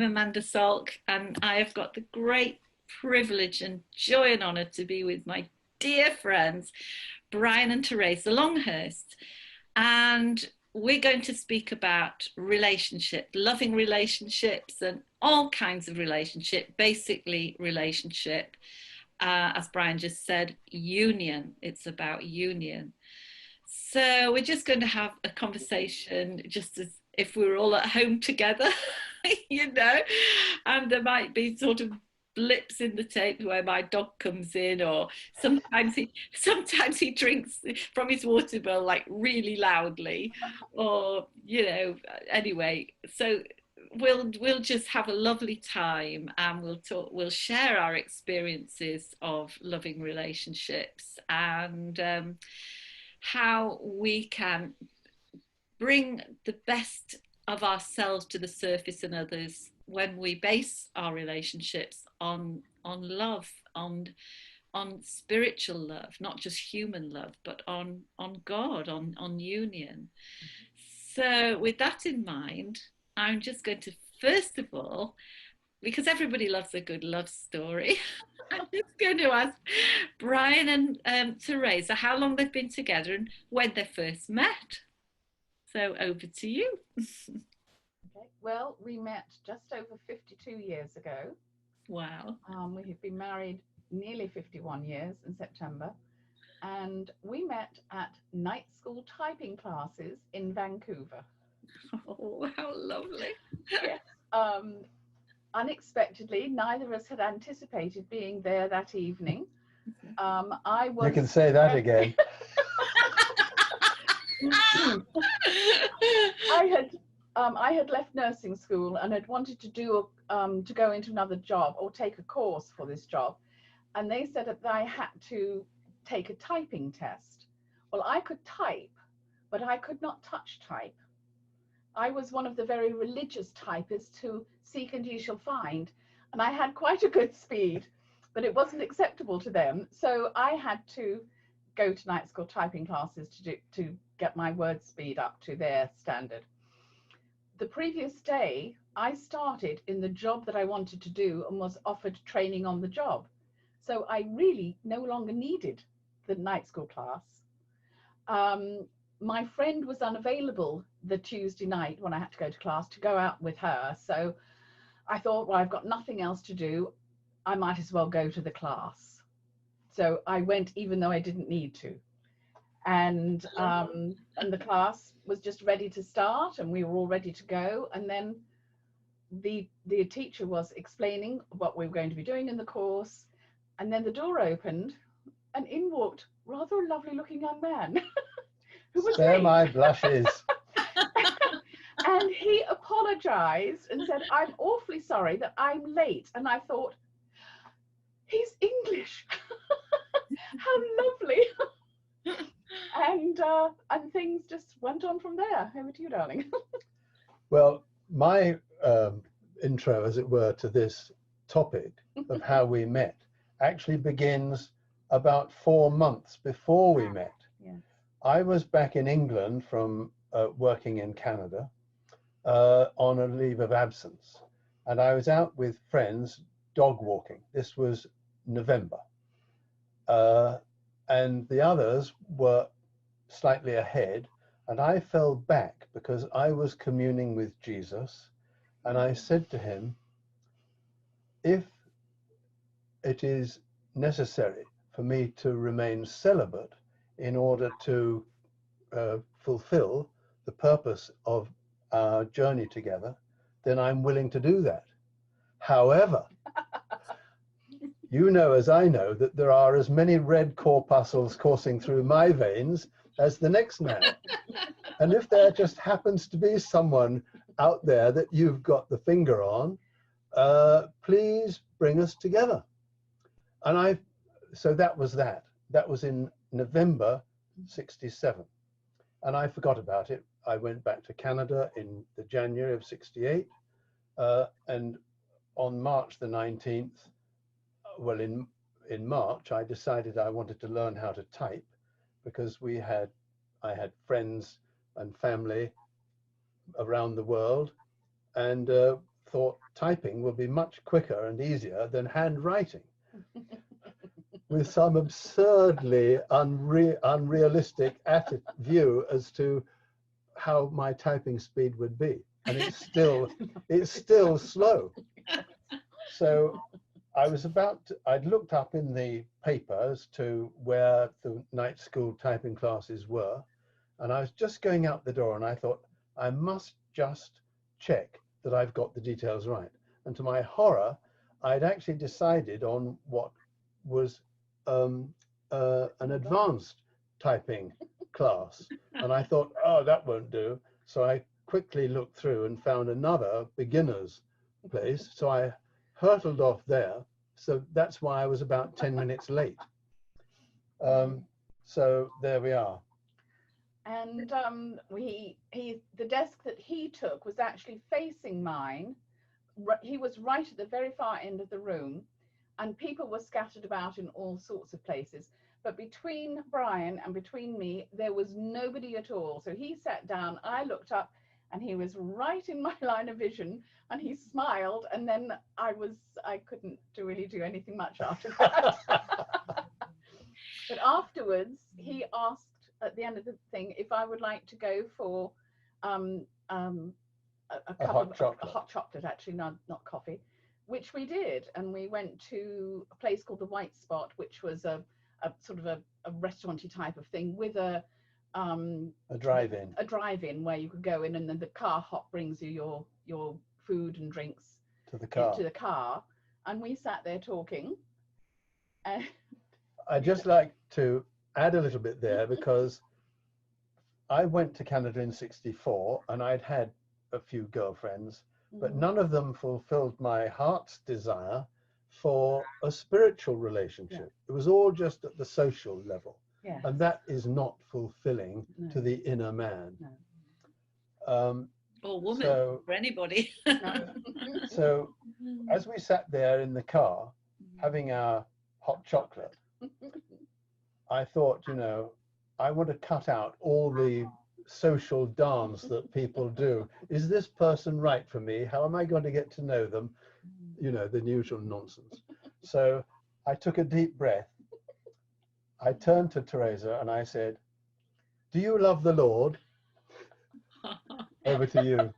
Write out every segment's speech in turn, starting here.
Amanda Solk, and I have got the great privilege and joy and honour to be with my dear friends, Brian and Theresa Longhurst. And we're going to speak about relationship, loving relationships, and all kinds of relationship, basically relationship. As Brian just said, union. It's about union. So we're just going to have a conversation just as if we were all at home together, you know, and there might be sort of blips in the tape where my dog comes in, or sometimes he drinks from his water bill like really loudly, or anyway. So we'll just have a lovely time, and we'll share our experiences of loving relationships, and how we can bring the best of ourselves to the surface in others when we base our relationships on love, on spiritual love, not just human love, but on God, on union. So with that in mind, I'm just going to, first of all, because everybody loves a good love story, I'm just going to ask Brian and Theresa how long they've been together and when they first met. So over to you. Okay. Well, we met just over 52 years ago. Wow. We have been married nearly 51 years in September, and we met at night school typing classes in Vancouver. Oh, how lovely. Yes. Unexpectedly, neither of us had anticipated being there that evening. You can say that again. I had left nursing school and had wanted to to go into another job or take a course for this job, and they said that I had to take a typing test. Well, I could type, but I could not touch type. I was one of the very religious typists who seek and ye shall find, and I had quite a good speed, but it wasn't acceptable to them. So I had to go to night school typing classes to get my word speed up to their standard. The previous day, I started in the job that I wanted to do and was offered training on the job. So I really no longer needed the night school class. My friend was unavailable the Tuesday night when I had to go to class to go out with her. So I thought, well, I've got nothing else to do. I might as well go to the class. So I went even though I didn't need to. And the class was just ready to start, and we were all ready to go. And then the teacher was explaining what we were going to be doing in the course. And then the door opened, and in walked rather a lovely looking young man. Who was Spare late. my blushes. And he apologized and said, I'm awfully sorry that I'm late. And I thought, he's English. How lovely. And things just went on from there. Over to you, darling. Well, my intro, as it were, to this topic of how we met actually begins about 4 months before we met. Yeah. I was back in England from working in Canada on a leave of absence, and I was out with friends dog walking. This was November, and the others were slightly ahead, and I fell back because I was communing with Jesus, and I said to him, if it is necessary for me to remain celibate in order to fulfill the purpose of our journey together, then I'm willing to do that. However, you know as I know that there are as many red corpuscles coursing through my veins as the next man. And if there just happens to be someone out there that you've got the finger on, please bring us together. And so that was that. That was in November 67. And I forgot about it. I went back to Canada in the January of 68. And on March the 19th, well, in March, I decided I wanted to learn how to type because I had friends and family around the world. And thought typing would be much quicker and easier than handwriting, with some absurdly unrealistic view as to how my typing speed would be, and it's still slow. So I'd looked up in the paper as to where the night school typing classes were, and I was just going out the door, and I thought, I must just check that I've got the details right. And to my horror, I'd actually decided on what was an advanced typing class. And I thought, oh, that won't do. So I quickly looked through and found another beginner's place. So I hurtled off there. So that's why I was about 10 minutes late. So there we are. And the desk that he took was actually facing mine. He was right at the very far end of the room, and people were scattered about in all sorts of places. But between Brian and between me, there was nobody at all. So he sat down, I looked up, and he was right in my line of vision, and he smiled, and then I couldn't really do anything much after that. But afterwards, he asked at the end of the thing if I would like to go for a hot chocolate, actually, not coffee, which we did. And we went to a place called the White Spot, which was a sort of a restaurant-y type of thing with a drive-in where you could go in, and then the car hop brings you your food and drinks to the car. Into the car, and we sat there talking. I'd just like to add a little bit there, because I went to Canada in '64 and I'd had a few girlfriends, but none of them fulfilled my heart's desire for a spiritual relationship. It was all just at the social level. Yes. And that is not fulfilling to the inner man. No. Or woman, or anybody. So as we sat there in the car having our hot chocolate, I thought, I want to cut out all the social dance that people do. Is this person right for me? How am I going to get to know them? The usual nonsense. So I took a deep breath. I turned to Theresa and I said, "Do you love the Lord?" Over to you.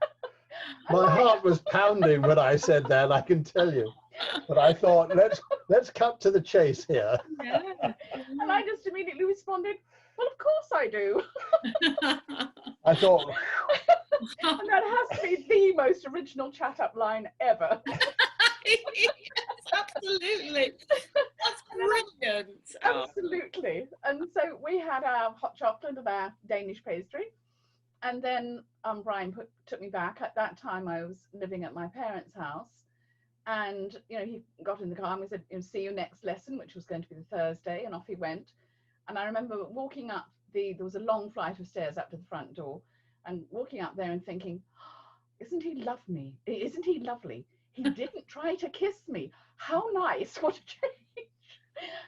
My heart was pounding when I said that, I can tell you. But I thought, let's cut to the chase here. Yeah. And I just immediately responded, "Well, of course I do." I thought, and that has to be the most original chat-up line ever. Yes, absolutely. That's brilliant. Absolutely. And so we had our hot chocolate and our Danish pastry. And then Brian took me back. At that time, I was living at my parents' house. And, he got in the car and we said, "See you next lesson," which was going to be the Thursday. And off he went. And I remember walking up there was a long flight of stairs up to the front door, and walking up there and thinking, isn't he lovely? Isn't he lovely? He didn't try to kiss me. How nice. What a change.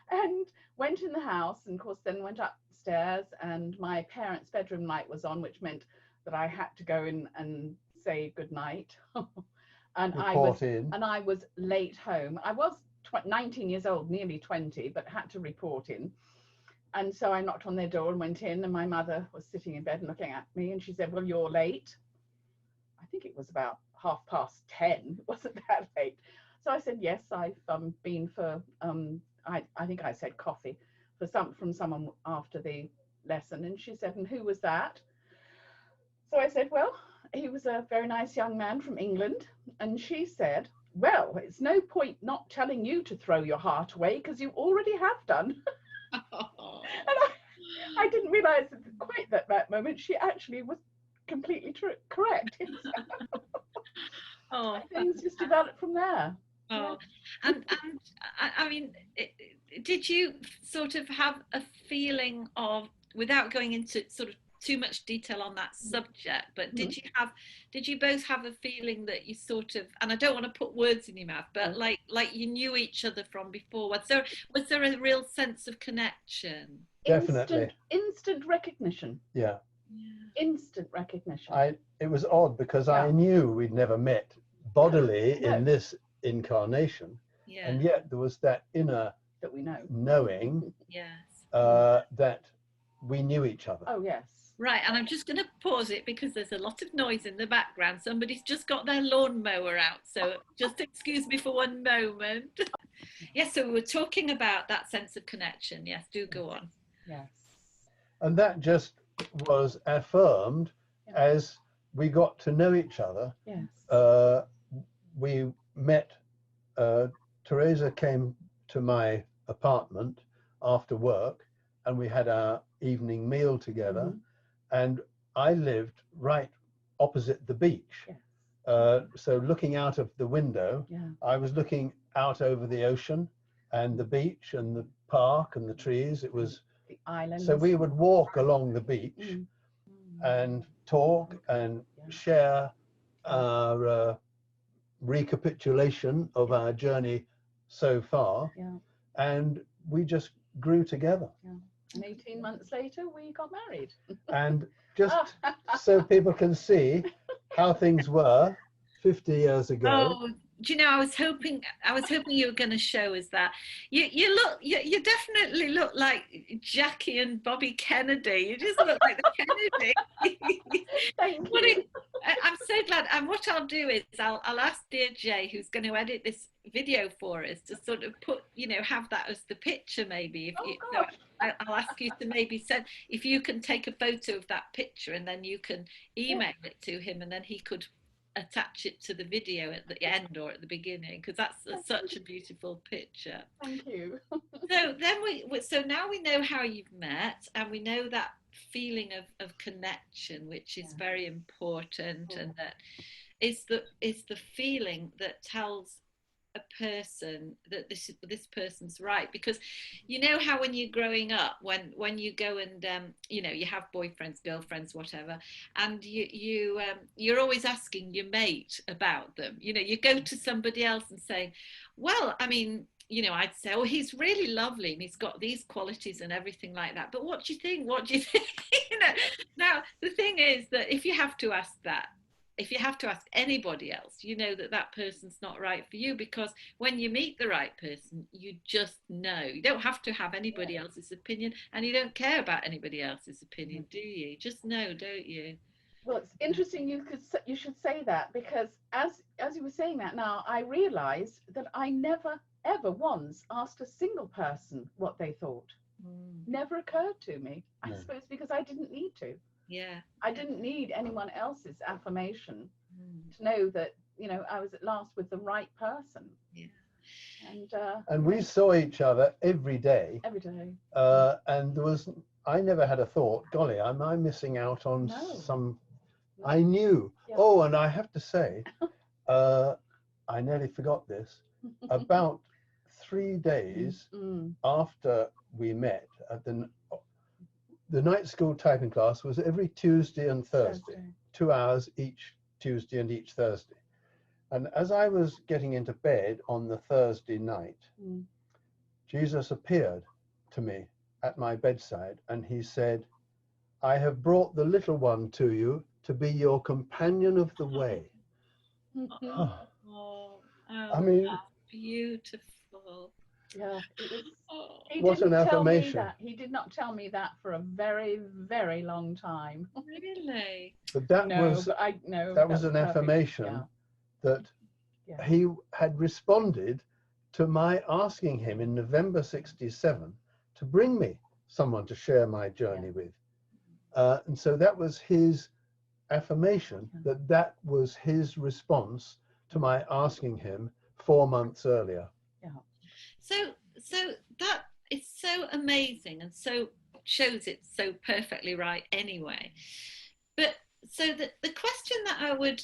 And went in the house, and of course then went upstairs, and my parents' bedroom light was on, which meant that I had to go in and say goodnight. And I was late home. I was 19 years old, nearly 20, but had to report in. And so I knocked on their door and went in, and my mother was sitting in bed looking at me, and she said, "Well, you're late." I think it was about 10:30. It wasn't that late. So I said, "Yes, I've been for I think I said coffee from someone after the lesson." And she said, "And who was that?" So I said, "Well, he was a very nice young man from England." And she said, "Well, it's no point not telling you to throw your heart away, because you already have done." And I didn't realize that quite that moment she actually was completely correct. Things just developed from there. Oh, and I mean, did you sort of have a feeling of, without going into sort of too much detail on that subject, but did you both have a feeling that you sort of, and I don't want to put words in your mouth, but like you knew each other from before? Was there a real sense of connection? Definitely. Instant recognition. Yeah. Instant recognition. It was odd, because I knew we'd never met bodily No. in this incarnation, Yeah. and yet there was that inner That we know. knowing Yes. that we knew each other. Oh yes. Right, and I'm just going to pause it because there's a lot of noise in the background. Somebody's just got their lawnmower out, so just excuse me for one moment. Yes, so we were talking about that sense of connection. Yes, do go on. Yes. And that just was affirmed as we got to know each other. Yes. We met, Theresa came to my apartment after work, and we had our evening meal together. And I lived right opposite the beach. Yeah. So looking out of the window, Yeah. I was looking out over the ocean and the beach and the park and the trees. It was The islands. so we would walk along the beach and talk and share our recapitulation of our journey so far. Yeah. And we just grew together. Yeah. And 18 months later, we got married. And just so people can see how things were 50 years ago. Oh, do you know, I was hoping you were going to show us that. You definitely look like Jackie and Bobby Kennedy. You just look like the Kennedy. Thank you. I'm so glad. And what I'll do is I'll ask dear Jay, who's going to edit this video for us, to sort of put, have that as the picture maybe. So I'll ask you to maybe send, if you can take a photo of that picture and then you can email it to him, and then he could attach it to the video at the end or at the beginning, because that's such a beautiful picture. Thank you. So then so now we know how you've met, and we know that feeling of connection, which is very important, and that is the feeling that tells a person that this person's right. Because how when you're growing up, when you go and you have boyfriends, girlfriends, whatever, and you're always asking your mate about them. You go to somebody else and say, well, I mean, I'd say, oh, he's really lovely and he's got these qualities and everything like that, but what do you think? Now the thing is that if you have to ask anybody else, that person's not right for you, because when you meet the right person, you just know. You don't have to have anybody else's opinion, and you don't care about anybody else's opinion, do you? You just know, don't you? Well, it's interesting you should say that, because as you were saying that now, I realized that I never ever once asked a single person what they thought. Never occurred to me. I suppose because I didn't need to. Yeah. I didn't need anyone else's affirmation to know that, I was at last with the right person. Yeah. And we saw each other every day. Every day. And I never had a thought, golly, am I missing out on some, I knew. Yeah. Oh, and I have to say, I nearly forgot this, about 3 days after we met at the night school typing class was every Tuesday and Thursday, 2 hours each Tuesday and each Thursday. And as I was getting into bed on the Thursday night, Jesus appeared to me at my bedside, and he said, I have brought the little one to you to be your companion of the way. I mean, that's beautiful. Yeah, what an affirmation. He did not tell me that for a very, very long time. Really? But that was an affirmation that he had responded to my asking him in November 67 to bring me someone to share my journey with. And so that was his affirmation, that was his response to my asking him 4 months earlier. So that is so amazing, and so shows it so perfectly right anyway. But so the question that I would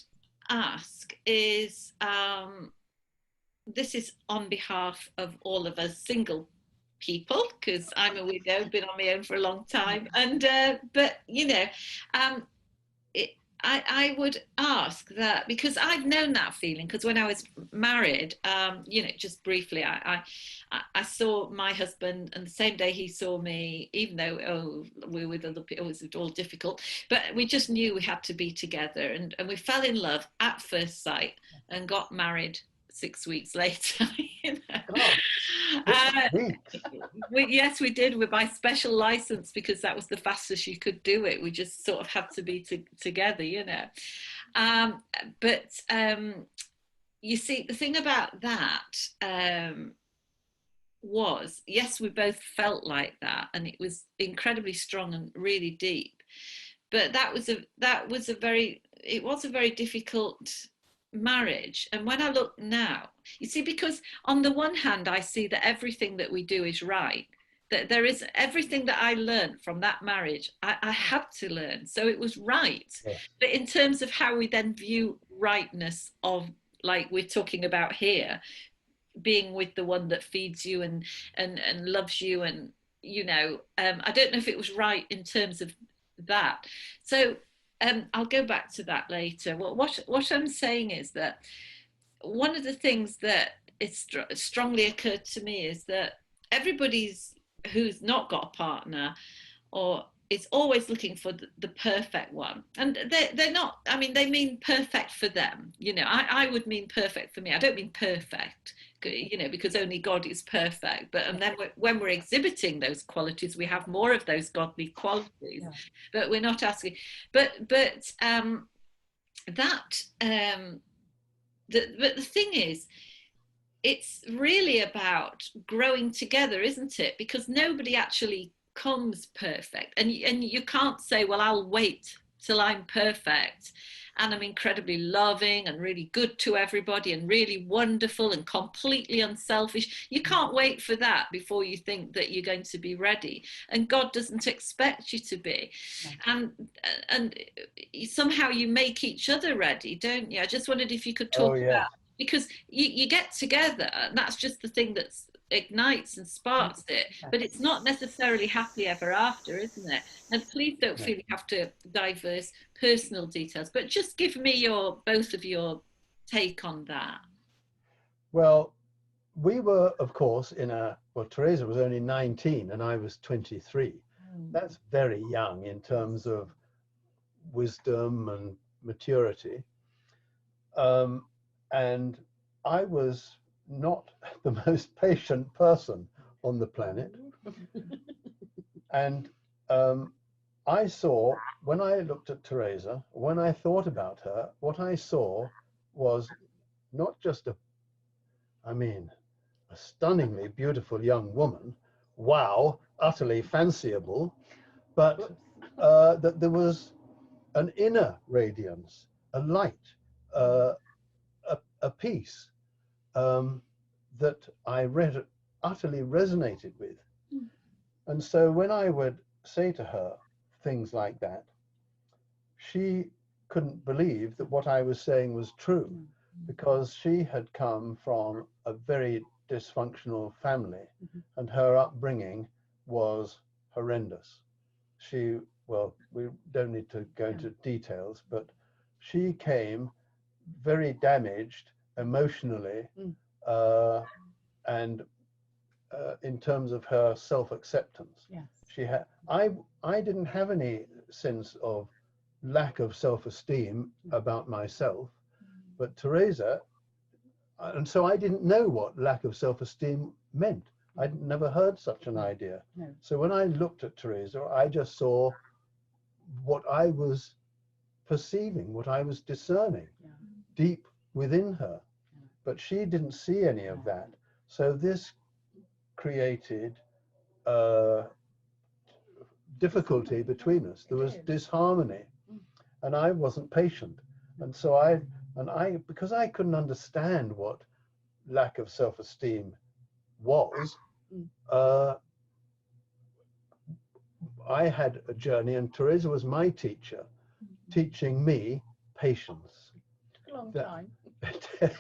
ask is, this is on behalf of all of us single people, because I'm a widow, been on my own for a long time, and but I would ask that, because I've known that feeling, because when I was married, just briefly, I saw my husband, and the same day he saw me, even though we were with other people, it was all difficult, but we just knew we had to be together, and we fell in love at first sight and got married 6 weeks later. You know? God, Uh, 6 weeks. yes, we did, with my special license, because that was the fastest you could do it. We just sort of had to be together, you know. Um, but you see, the thing about that was, yes, we both felt like that, and it was incredibly strong and really deep. But it was a very difficult marriage. And when I look now, you see, because on the one hand, I see that everything that we do is right, that there is everything that I learned from that marriage, I had to learn, so it was right. Yes. But in terms of how we then view rightness of, like we're talking about here, being with the one that feeds you and loves you, and I don't know if it was right in terms of that. So I'll go back to that later. What I'm saying is that one of the things that is strongly occurred to me is that everybody's who's not got a partner or is always looking for the perfect one, and they're not, I mean, they mean perfect for them. I would mean perfect for me. I don't mean perfect, because only God is perfect, but and then when we're exhibiting those qualities, we have more of those godly qualities. Yeah. But we're not asking, but that but the thing is, it's really about growing together, isn't it? Because nobody actually comes perfect, and you can't say, well, I'll wait till I'm perfect and I'm incredibly loving and really good to everybody and really wonderful and completely unselfish. You can't wait for that before you think that you're going to be ready, and God doesn't expect you to be. No. And somehow you make each other ready, don't you? I just wondered if you could talk about, because you get together, and that's just the thing that ignites and sparks it, but it's not necessarily happily ever after, isn't it? And please don't feel you have to diverse personal details, but just give me both of your take on that. Well, we were, of course, Theresa was only 19 and I was 23. That's very young in terms of wisdom and maturity. And I was not the most patient person on the planet. And I saw, when I looked at Theresa, when I thought about her, what I saw was not just a stunningly beautiful young woman, wow, utterly fanciable, but that there was an inner radiance, a light, a peace that I utterly resonated with. And so when I would say to her things like that, she couldn't believe that what I was saying was true, because she had come from a very dysfunctional family, and her upbringing was horrendous. We don't need to go into details, but she came very damaged emotionally, and in terms of her self-acceptance. Yes. I didn't have any sense of lack of self-esteem about myself, but Theresa, and so I didn't know what lack of self-esteem meant. I'd never heard such an idea. No. So when I looked at Theresa, I just saw what I was perceiving, what I was discerning deep within her, but she didn't see any of that. So this created difficulty between us. There was disharmony, and I wasn't patient. And so because I couldn't understand what lack of self-esteem was, I had a journey, and Theresa was my teacher, teaching me patience. It took a long time. A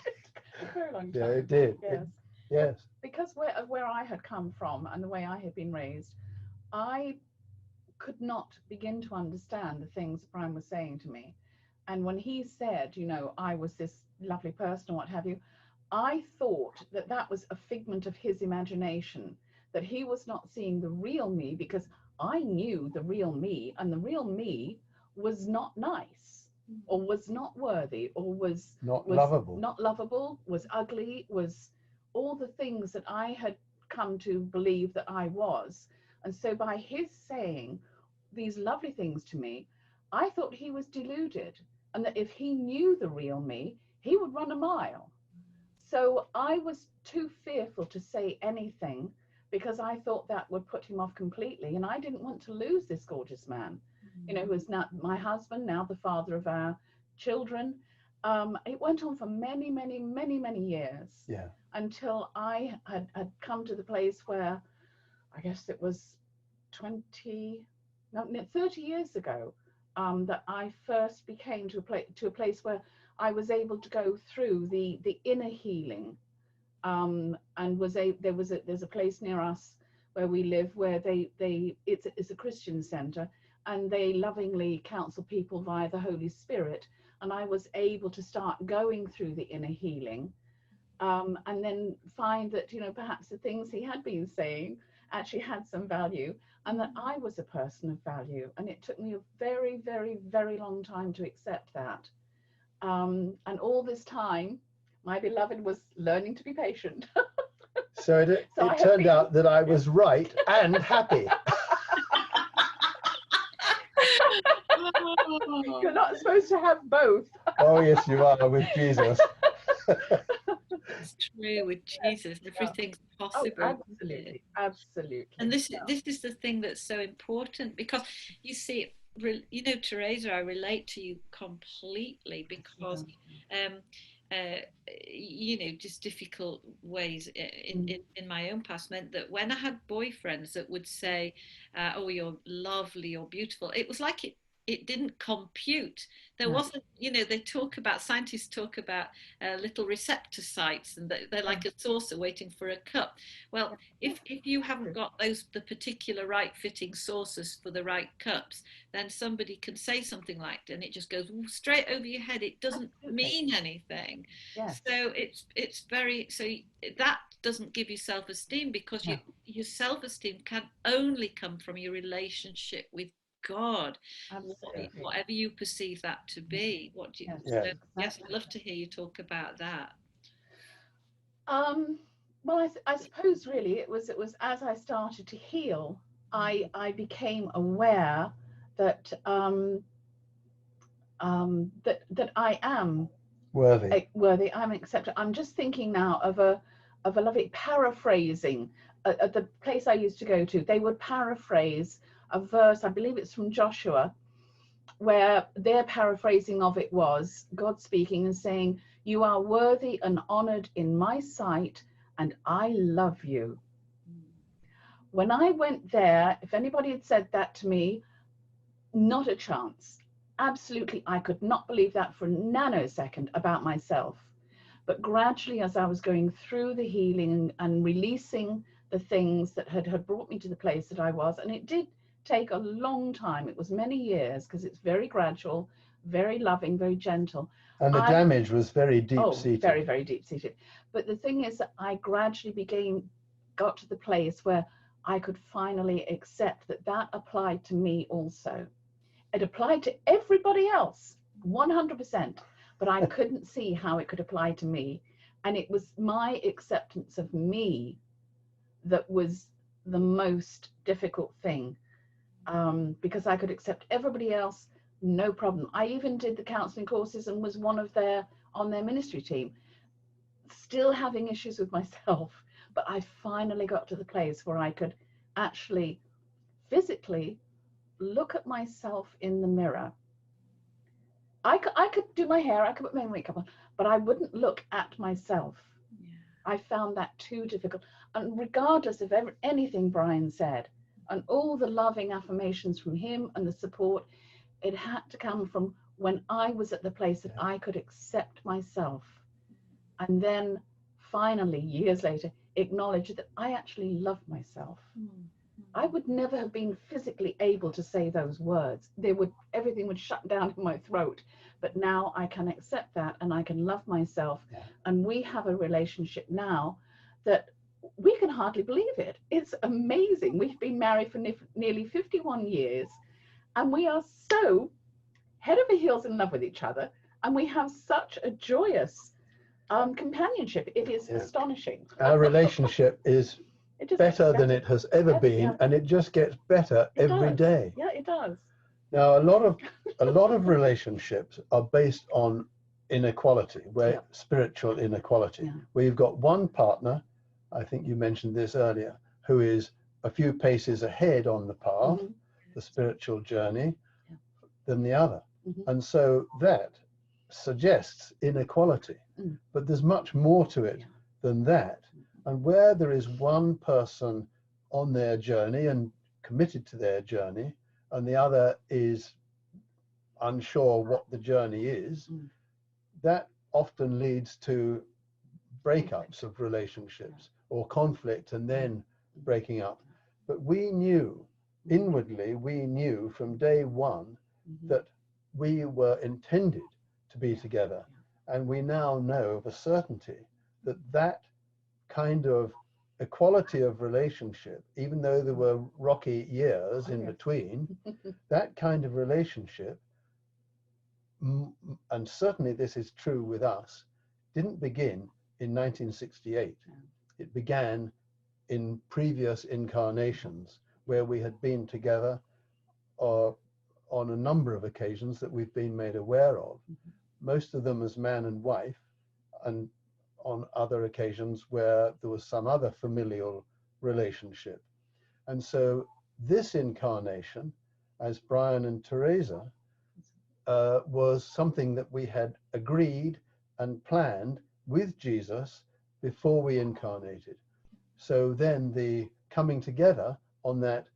very long time. Yeah, it did. Yes. Yes. Because where I had come from and the way I had been raised, I could not begin to understand the things Brian was saying to me. And when he said, you know, I was this lovely person or what have you, I thought that that was a figment of his imagination, that he was not seeing the real me, because I knew the real me, and the real me was not nice, or was not worthy, or was lovable. not lovable, was ugly, was all the things that I had come to believe that I was. And so by his saying these lovely things to me, I thought he was deluded, and that if he knew the real me, he would run a mile. So I was too fearful to say anything, because I thought that would put him off completely. And I didn't want to lose this gorgeous man, you know, who is now my husband, now the father of our children. It went on for many, many, many, many years, Yeah. until I had come to the place where, I guess it was 30 years ago, that I first became to a place where I was able to go through the inner healing, and there's a place near us where we live where it's a Christian center, and they lovingly counsel people via the Holy Spirit, and I was able to start going through the inner healing, and then find that, you know, perhaps the things he had been saying actually had some value, and that I was a person of value. And it took me a very, very, very long time to accept that. And all this time, my beloved was learning to be patient. So it So turned out that I was right and happy. You're not supposed to have both. Oh, yes, you are with Jesus. It's true with Jesus. Everything's Oh, possible. absolutely, absolutely. And this is the thing that's so important, because you see, you know, Theresa, I relate to you completely, because you know, just difficult ways in my own past meant that when I had boyfriends that would say, oh, you're lovely, you're beautiful, it was like it didn't compute. There wasn't, you know, scientists talk about little receptor sites, and they're like a saucer waiting for a cup. Well, if you haven't got the particular right fitting saucers for the right cups, then somebody can say something like that, and it just goes straight over your head. It doesn't mean anything. Yes. So it's very, so that doesn't give you self-esteem, because your self-esteem can only come from your relationship with God. Absolutely. Whatever you perceive that to be. What do you? Yes, Yes, I'd love to hear you talk about that. Well, I suppose really it was as I started to heal, I became aware that that I am worthy. I'm accepted. I'm just thinking now of a lovely paraphrasing. At the place I used to go to, they would paraphrase a verse, I believe it's from Joshua, where their paraphrasing of it was God speaking and saying, "You are worthy and honored in my sight, and I love you." When I went there, if anybody had said that to me, not a chance. Absolutely, I could not believe that for a nanosecond about myself. But gradually, as I was going through the healing and releasing the things that had brought me to the place that I was, and it did take a long time. It was many years, because it's very gradual, very loving, very gentle. And the damage was very deep-seated. Very, very deep-seated. But the thing is that I gradually got to the place where I could finally accept that applied to me also. It applied to everybody else, 100%, but I couldn't see how it could apply to me. And it was my acceptance of me that was the most difficult thing, because I could accept everybody else, no problem. I even did the counseling courses and was on their ministry team, still having issues with myself. But I finally got to the place where I could actually physically look at myself in the mirror. I could do my hair, I could put my makeup on, but I wouldn't look at myself. I found that too difficult. And regardless of anything Brian said, and all the loving affirmations from him and the support, it had to come from when I was at the place that I could accept myself. And then finally, years later, acknowledge that I actually love myself. I would never have been physically able to say those words. Everything would shut down in my throat. But now I can accept that and I can love myself. Yeah. And we have a relationship now that we can hardly believe it. It's amazing. We've been married for nearly 51 years and we are so head over heels in love with each other. And we have such a joyous companionship. It is astonishing. Our relationship is better than it has ever been, and it just gets better every day. Yeah, it does. Now, a lot of relationships are based on inequality, where spiritual inequality, where you've got one partner, I think you mentioned this earlier, who is a few paces ahead on the path, the spiritual journey, than the other. And so that suggests inequality, but there's much more to it than that. And where there is one person on their journey and committed to their journey, and the other is unsure what the journey is, that often leads to breakups of relationships or conflict and then breaking up. But we knew, inwardly, we knew from day one that we were intended to be together. And we now know of a certainty that that kind of equality of relationship, even though there were rocky years in between, that kind of relationship, and certainly this is true with us, didn't begin in 1968. It began in previous incarnations where we had been together on a number of occasions that we've been made aware of, most of them as man and wife, and on other occasions where there was some other familial relationship. And so this incarnation, as Brian and Theresa, was something that we had agreed and planned with Jesus before we incarnated. So then the coming together on that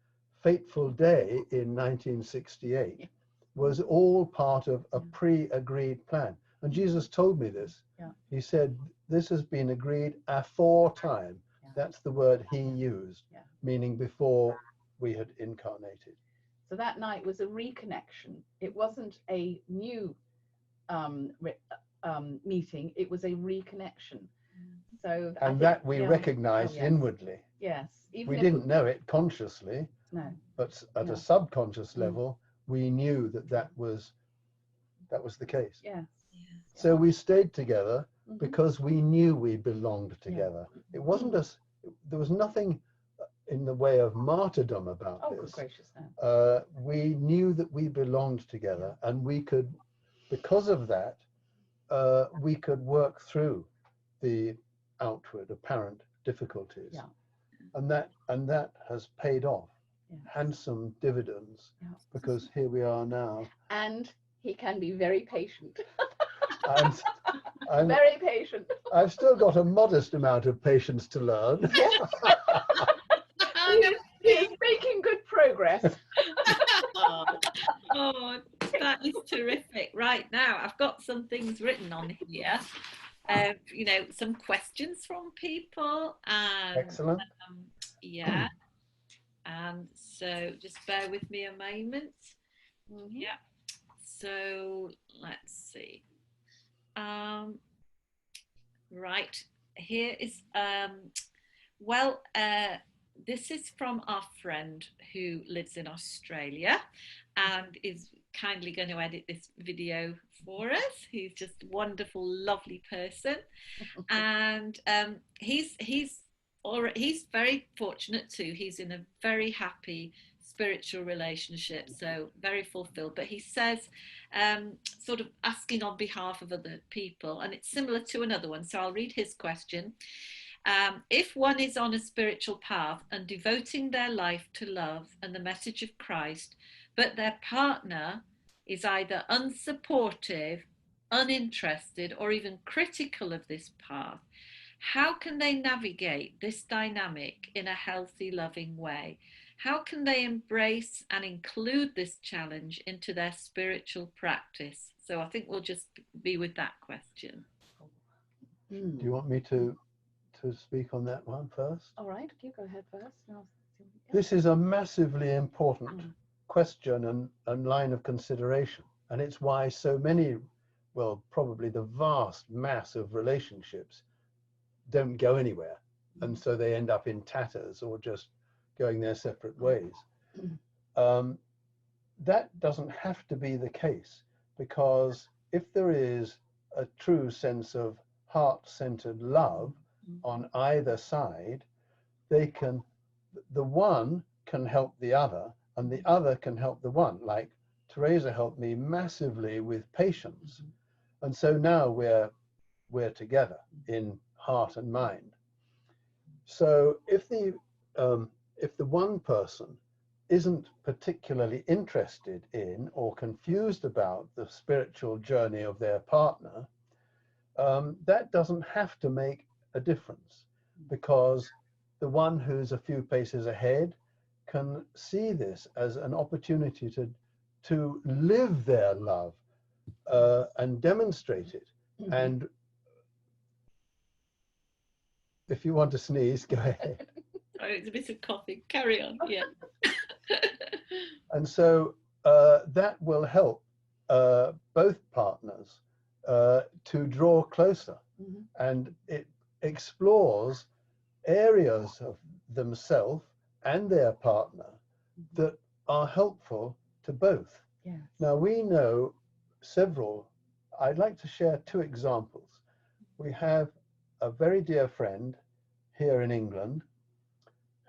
fateful day in 1968 was all part of a pre-agreed plan. And Jesus told me this. He said, this has been agreed aforetime. That's the word he used, meaning before we had incarnated. So that night was a reconnection. It wasn't a new meeting, it was a reconnection. So and that we recognized inwardly. Yes. We didn't know it consciously, but at a subconscious level, we knew that that was the case. Yes. So we stayed together because we knew we belonged together. It wasn't us. There was nothing in the way of martyrdom about this. Gracious, we knew that we belonged together, and we could, because of that, we could work through the outward apparent difficulties, and that has paid off handsome dividends, because here we are now. And he can be very patient. I'm very patient. I've still got a modest amount of patience to learn. He's making good progress. Oh, that is terrific. Right now, I've got some things written on here. You know, some questions from people. And, excellent. And so just bear with me a moment. Yeah. So let's see. Right, here is, this is from our friend who lives in Australia and is kindly going to edit this video for us. He's just a wonderful, lovely person. And he's very fortunate too. He's in a very happy spiritual relationship, so very fulfilled. But he says, sort of asking on behalf of other people, and it's similar to another one, so I'll read his question. If one is on a spiritual path and devoting their life to love and the message of Christ, but their partner is either unsupportive, uninterested, or even critical of this path, how can they navigate this dynamic in a healthy, loving way? How can they embrace and include this challenge into their spiritual practice? So I think we'll just be with that question. Do you want me to to speak on that one first? All right, you go ahead first. This is a massively important question and line of consideration. And it's why so many, well, probably the vast mass of relationships don't go anywhere. And so they end up in tatters or just going their separate ways. That doesn't have to be the case, because if there is a true sense of heart-centered love on either side, the one can help the other and the other can help the one. Like Theresa helped me massively with patience. And so now we're together in heart and mind. So if the one person isn't particularly interested in or confused about the spiritual journey of their partner, that doesn't have to make a difference, because the one who's a few paces ahead can see this as an opportunity to live their love and demonstrate it. And if you want to sneeze, go ahead. Oh, it's a bit of coughing. Carry on. Yeah. And so that will help both partners to draw closer, and it explores areas of themselves and their partner that are helpful to both. Yes. Now, we know several. I'd like to share two examples. We have a very dear friend here in England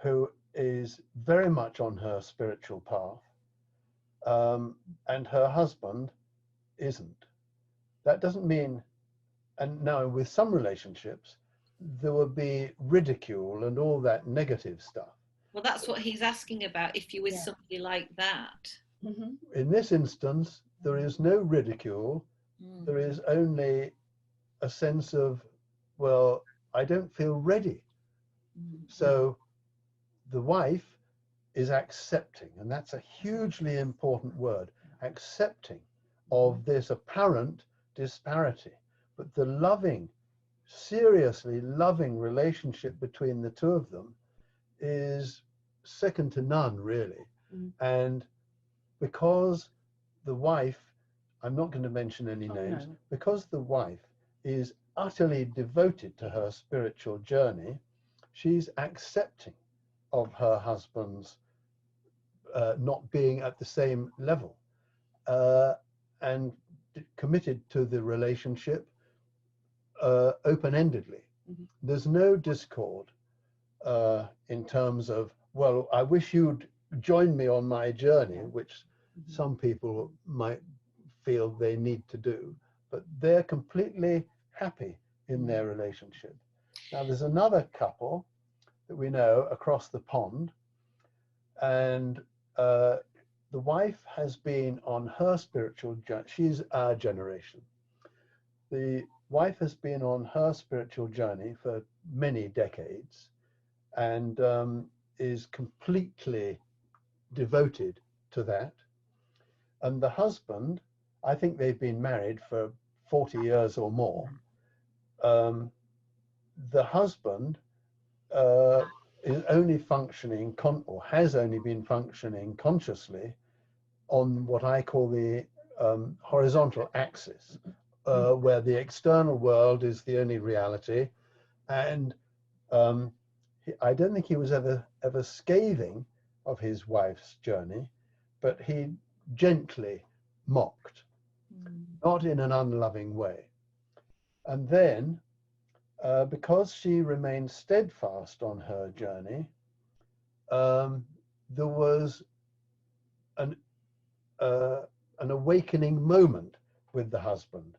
who is very much on her spiritual path, and her husband isn't. That doesn't mean, and now with some relationships, there will be ridicule and all that negative stuff. Well, that's what he's asking about, if you were somebody like that. In this instance, there is no ridicule. There is only a sense of, well, I don't feel ready. So the wife is accepting, and that's a hugely important word, accepting of this apparent disparity. But the loving, seriously loving relationship between the two of them is second to none, really. And because the wife, I'm not going to mention any names, because the wife is utterly devoted to her spiritual journey, she's accepting of her husband's not being at the same level, and committed to the relationship open-endedly. There's no discord in terms of, well, I wish you'd join me on my journey, which some people might feel they need to do, but they're completely happy in their relationship. Now, there's another couple that we know across the pond, and the wife has been on her spiritual journey. She's our generation. The wife has been on her spiritual journey for many decades, and is completely devoted to that. And the husband, I think they've been married for 40 years or more. The husband is only functioning, or has only been functioning consciously on what I call the horizontal axis, where the external world is the only reality. And I don't think he was ever scathing of his wife's journey, but he gently mocked, not in an unloving way. And then, because she remained steadfast on her journey, there was an awakening moment with the husband,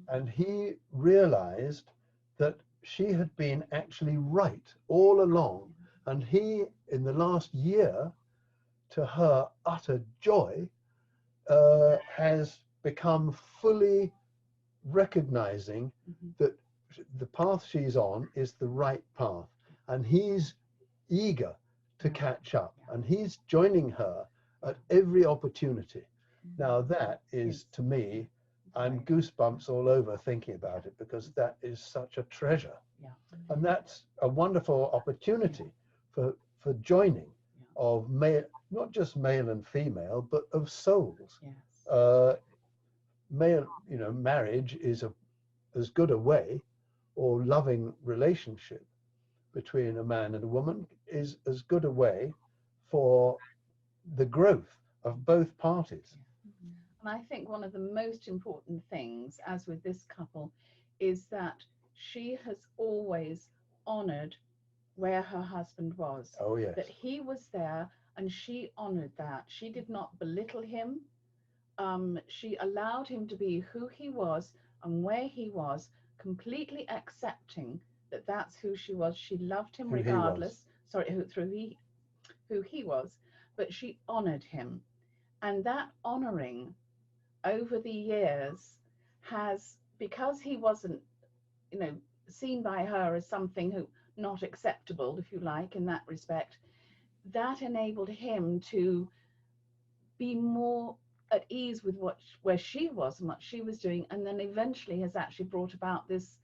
and he realized that she had been actually right all along, and he, in the last year, to her utter joy, has become fully recognizing that the path she's on is the right path, and he's eager to catch up, and he's joining her at every opportunity. Now that is, to me, I'm goosebumps all over thinking about it, because that is such a treasure. Yeah. And that's a wonderful opportunity for joining of male, not just male and female, but of souls. Yes. Male, marriage is as good a way, or loving relationship between a man and a woman is as good a way for the growth of both parties. And I think one of the most important things, as with this couple, is that she has always honored where her husband was. Oh, yes. That he was there and she honored that. She did not belittle him. She allowed him to be who he was and where he was, completely accepting that that's who she was. She loved him regardless. Sorry, who he was, but she honored him. And that honoring over the years has, because he wasn't, seen by her as something who not acceptable, if you like, in that respect, that enabled him to be more at ease with where she was and what she was doing, and then eventually has actually brought about this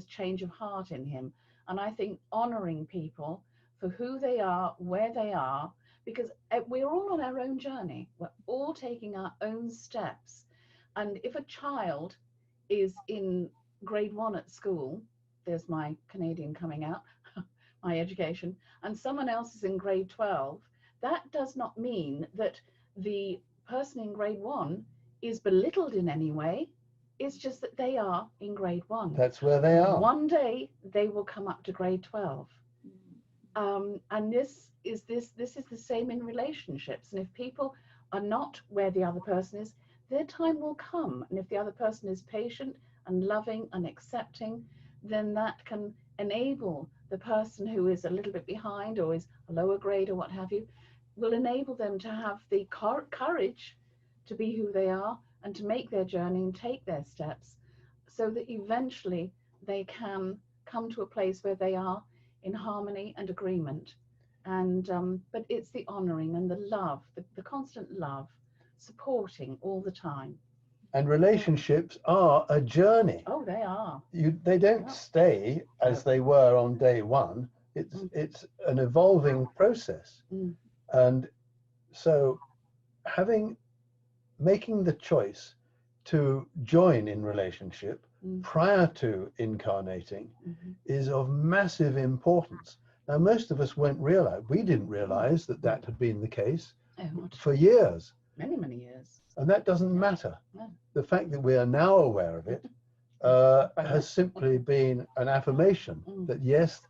change of heart in him. And I think honoring people for who they are, where they are, because we're all on our own journey, we're all taking our own steps. And if a child is in grade 1 at school, there's my Canadian coming out, my education, and someone else is in grade 12, that does not mean that the person in grade 1 is belittled in any way. It's just that they are in grade 1. That's where they are. One day they will come up to grade 12. And this is the same in relationships. And if people are not where the other person is, their time will come. And if the other person is patient and loving and accepting, then that can enable the person who is a little bit behind or is a lower grade or what have you, will enable them to have the courage to be who they are and to make their journey and take their steps, so that eventually they can come to a place where they are in harmony and agreement. And but it's the honoring and the love, the constant love, supporting all the time. And relationships are a journey. Oh, they are. They don't stay as they were on day one. It's an evolving process. And so making the choice to join in relationship prior to incarnating is of massive importance. Now, most of us we didn't realize that had been the case for years. Many years. And that doesn't matter. No. The fact that we are now aware of it has simply been an affirmation that yes,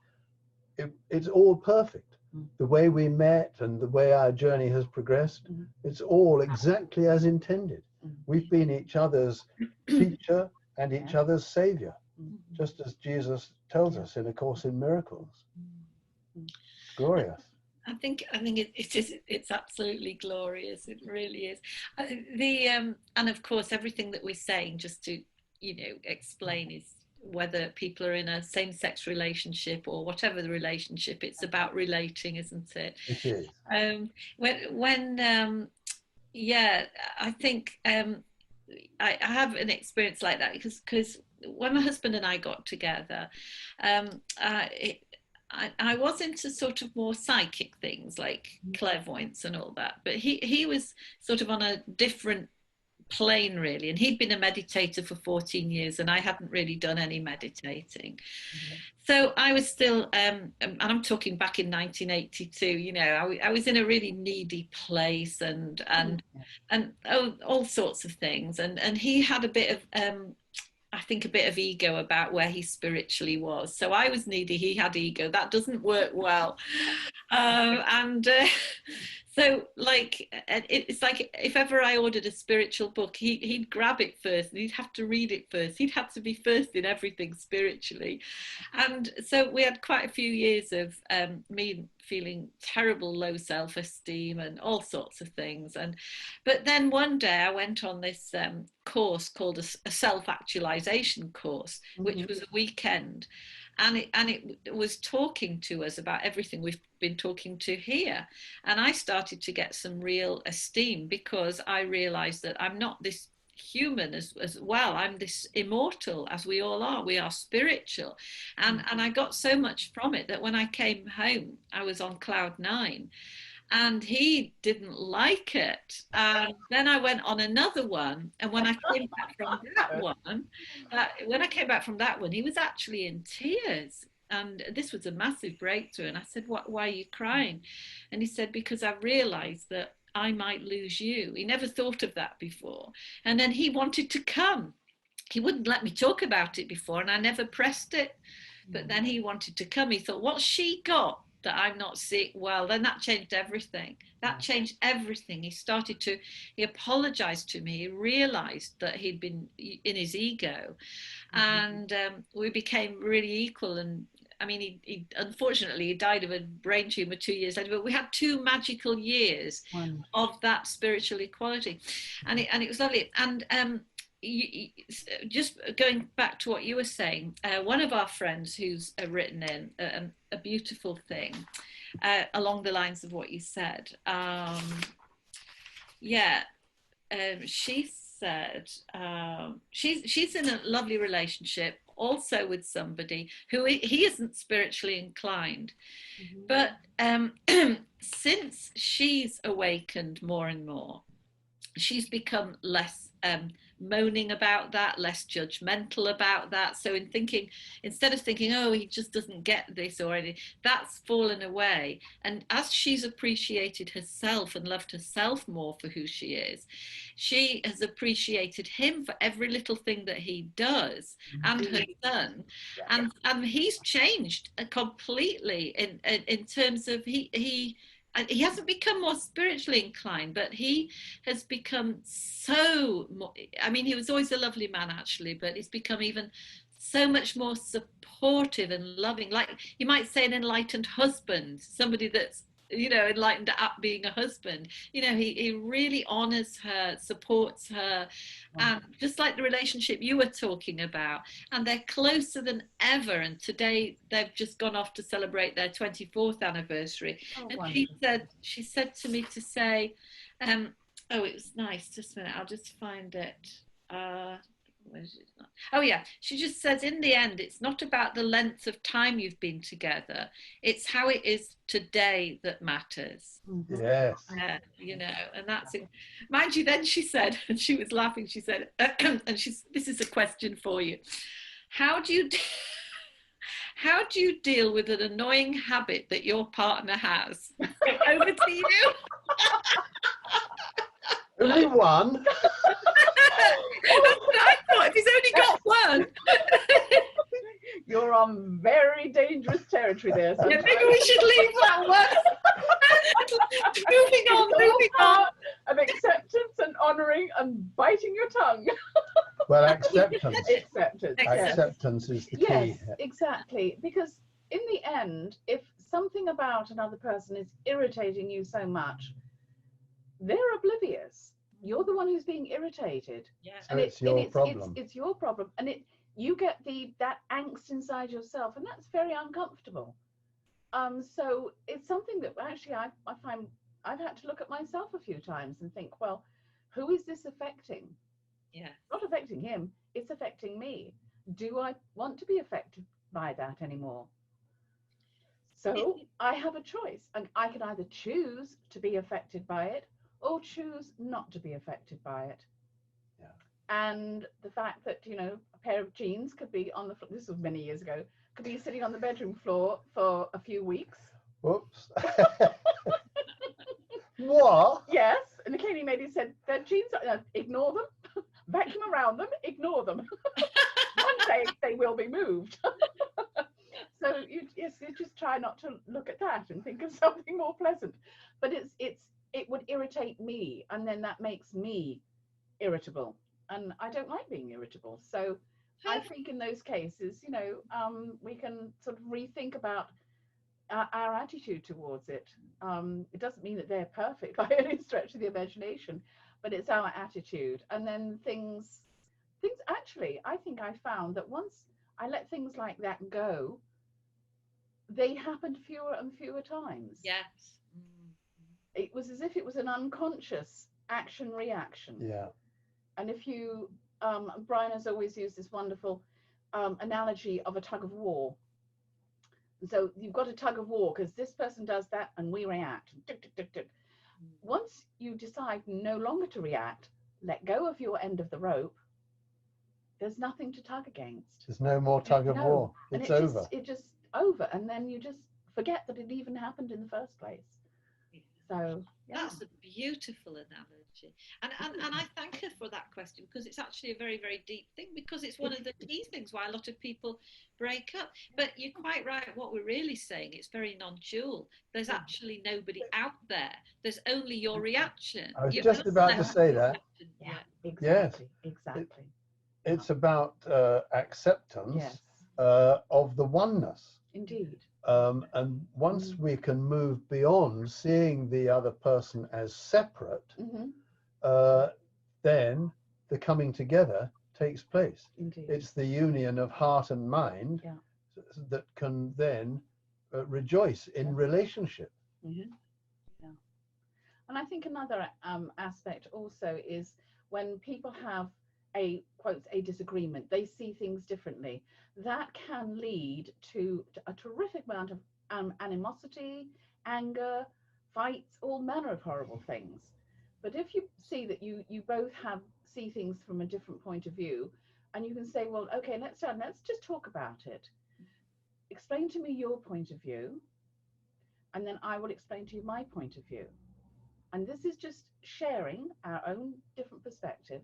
it's all perfect. The way we met and the way our journey has progressed, it's all exactly as intended. We've been each other's teacher and each other's savior, just as Jesus tells us in A Course in Miracles. It's glorious. I think it's absolutely glorious. It really is. And of course, everything that we're saying, just to explain, is whether people are in a same-sex relationship or whatever the relationship, it's about relating, isn't it? It is. I think I have an experience like that because when my husband and I got together, I was into sort of more psychic things like clairvoyance and all that, but he was sort of on a different plane really, and he'd been a meditator for 14 years and I hadn't really done any meditating. So I was still and I'm talking back in 1982, I was in a really needy place and all sorts of things, and he had a bit of I think a bit of ego about where he spiritually was. So I was needy, he had ego. That doesn't work well. So it's like if ever I ordered a spiritual book, he'd grab it first and he'd have to read it first. He'd have to be first in everything spiritually. And so we had quite a few years of me feeling terrible low self-esteem and all sorts of things. But then one day I went on this course called a self-actualization course, which was a weekend. And it was talking to us about everything we've been talking to here. And I started to get some real esteem because I realized that I'm not this human as well. I'm this immortal, as we all are. We are spiritual. And I got so much from it that when I came home, I was on cloud nine. And he didn't like it. And then I went on another one. And when I came back from that one, he was actually in tears. And this was a massive breakthrough. And I said, why are you crying? And he said, because I realized that I might lose you. He never thought of that before. And then he wanted to come. He wouldn't let me talk about it before, and I never pressed it. But then he wanted to come. He thought, what's she got that I'm not seeing? Well, then that changed everything. That changed everything. He apologized to me. He realized that he'd been in his ego. And we became really equal. And I mean, he unfortunately he died of a brain tumor 2 years later, but we had 2 magical years of that spiritual equality, and it was lovely. And just going back to what you were saying, one of our friends who's written in a beautiful thing along the lines of what you said, she said she's in a lovely relationship also with somebody who he isn't spiritually inclined, but since she's awakened more and more, she's become less moaning about that, less judgmental about that. So instead of thinking, oh, he just doesn't get this already, that's fallen away. And as she's appreciated herself and loved herself more for who she is, she has appreciated him for every little thing that he does, and her son. And he's changed completely in terms of he hasn't become more spiritually inclined, but he has become so more, I mean, he was always a lovely man actually, but he's become even so much more supportive and loving, like you might say an enlightened husband, somebody that's, you know, enlightened at being a husband. You know, he really honors her, supports her, and just like the relationship you were talking about, and they're closer than ever. And today they've just gone off to celebrate their 24th anniversary. And she said to me to say, oh, it was nice, just a minute, I'll just find it. Oh yeah, she just says, in the end, it's not about the length of time you've been together, it's how it is today that matters. Yes. You know, and that's it. Mind you, then she said, and she was laughing, she said, and this is a question for you. How do you deal with an annoying habit that your partner has? Over to you. Only one. That's what I thought. If he's only got one. You're on very dangerous territory there. Yeah, maybe we should leave that one. Moving on. Of acceptance and honouring and biting your tongue. Well, acceptance. Acceptance is the key. Yes, exactly. Because in the end, if something about another person is irritating you so much, they're oblivious. You're the one who's being irritated. Yeah. So it's your problem. It's your problem, and you get that angst inside yourself, and that's very uncomfortable. So it's something that actually I find I've had to look at myself a few times and think, well, who is this affecting? Yeah. Not affecting him, it's affecting me. Do I want to be affected by that anymore? So I have a choice, and I can either choose to be affected by it or choose not to be affected by it. Yeah. And the fact that, you know, a pair of jeans could be on the floor, this was many years ago, could be sitting on the bedroom floor for a few weeks. Whoops. What? Yes, and the cleaning lady said, their jeans, ignore them, vacuum around them, ignore them. One day they will be moved. So you just try not to look at that and think of something more pleasant. But it would irritate me, and then that makes me irritable, and I don't like being irritable. So I think in those cases, you know, we can sort of rethink about our attitude towards it. It doesn't mean that they're perfect by any stretch of the imagination, but it's our attitude. And then things actually, I think I found that once I let things like that go, they happened fewer and fewer times. Yes. It was as if it was an unconscious action reaction. Yeah. And if you, Brian has always used this wonderful analogy of a tug of war. So you've got a tug of war because this person does that and we react. Tick, tick, tick, tick. Once you decide no longer to react, let go of your end of the rope, there's nothing to tug against. There's no more tug of war. It's over. It's just over. And then you just forget that it even happened in the first place. So yeah. That's a beautiful analogy, and I thank her for that question, because it's actually a very, very deep thing, because it's one of the key things why a lot of people break up. But you're quite right, what we're really saying, it's very non-dual. There's actually nobody out there, there's only your reaction. I was just about to say that. Yeah, exactly. Yes. Exactly. It's about acceptance, yes, of the oneness. Indeed. And once we can move beyond seeing the other person as separate, then the coming together takes place. Indeed. It's the union of heart and mind that can then rejoice in relationship. Yeah. And I think another aspect also is when people have a disagreement, they see things differently. That can lead to a terrific amount of animosity, anger, fights, all manner of horrible things. But if you see that you both see things from a different point of view, and you can say, well, okay, let's just talk about it. Explain to me your point of view, and then I will explain to you my point of view. And this is just sharing our own different perspective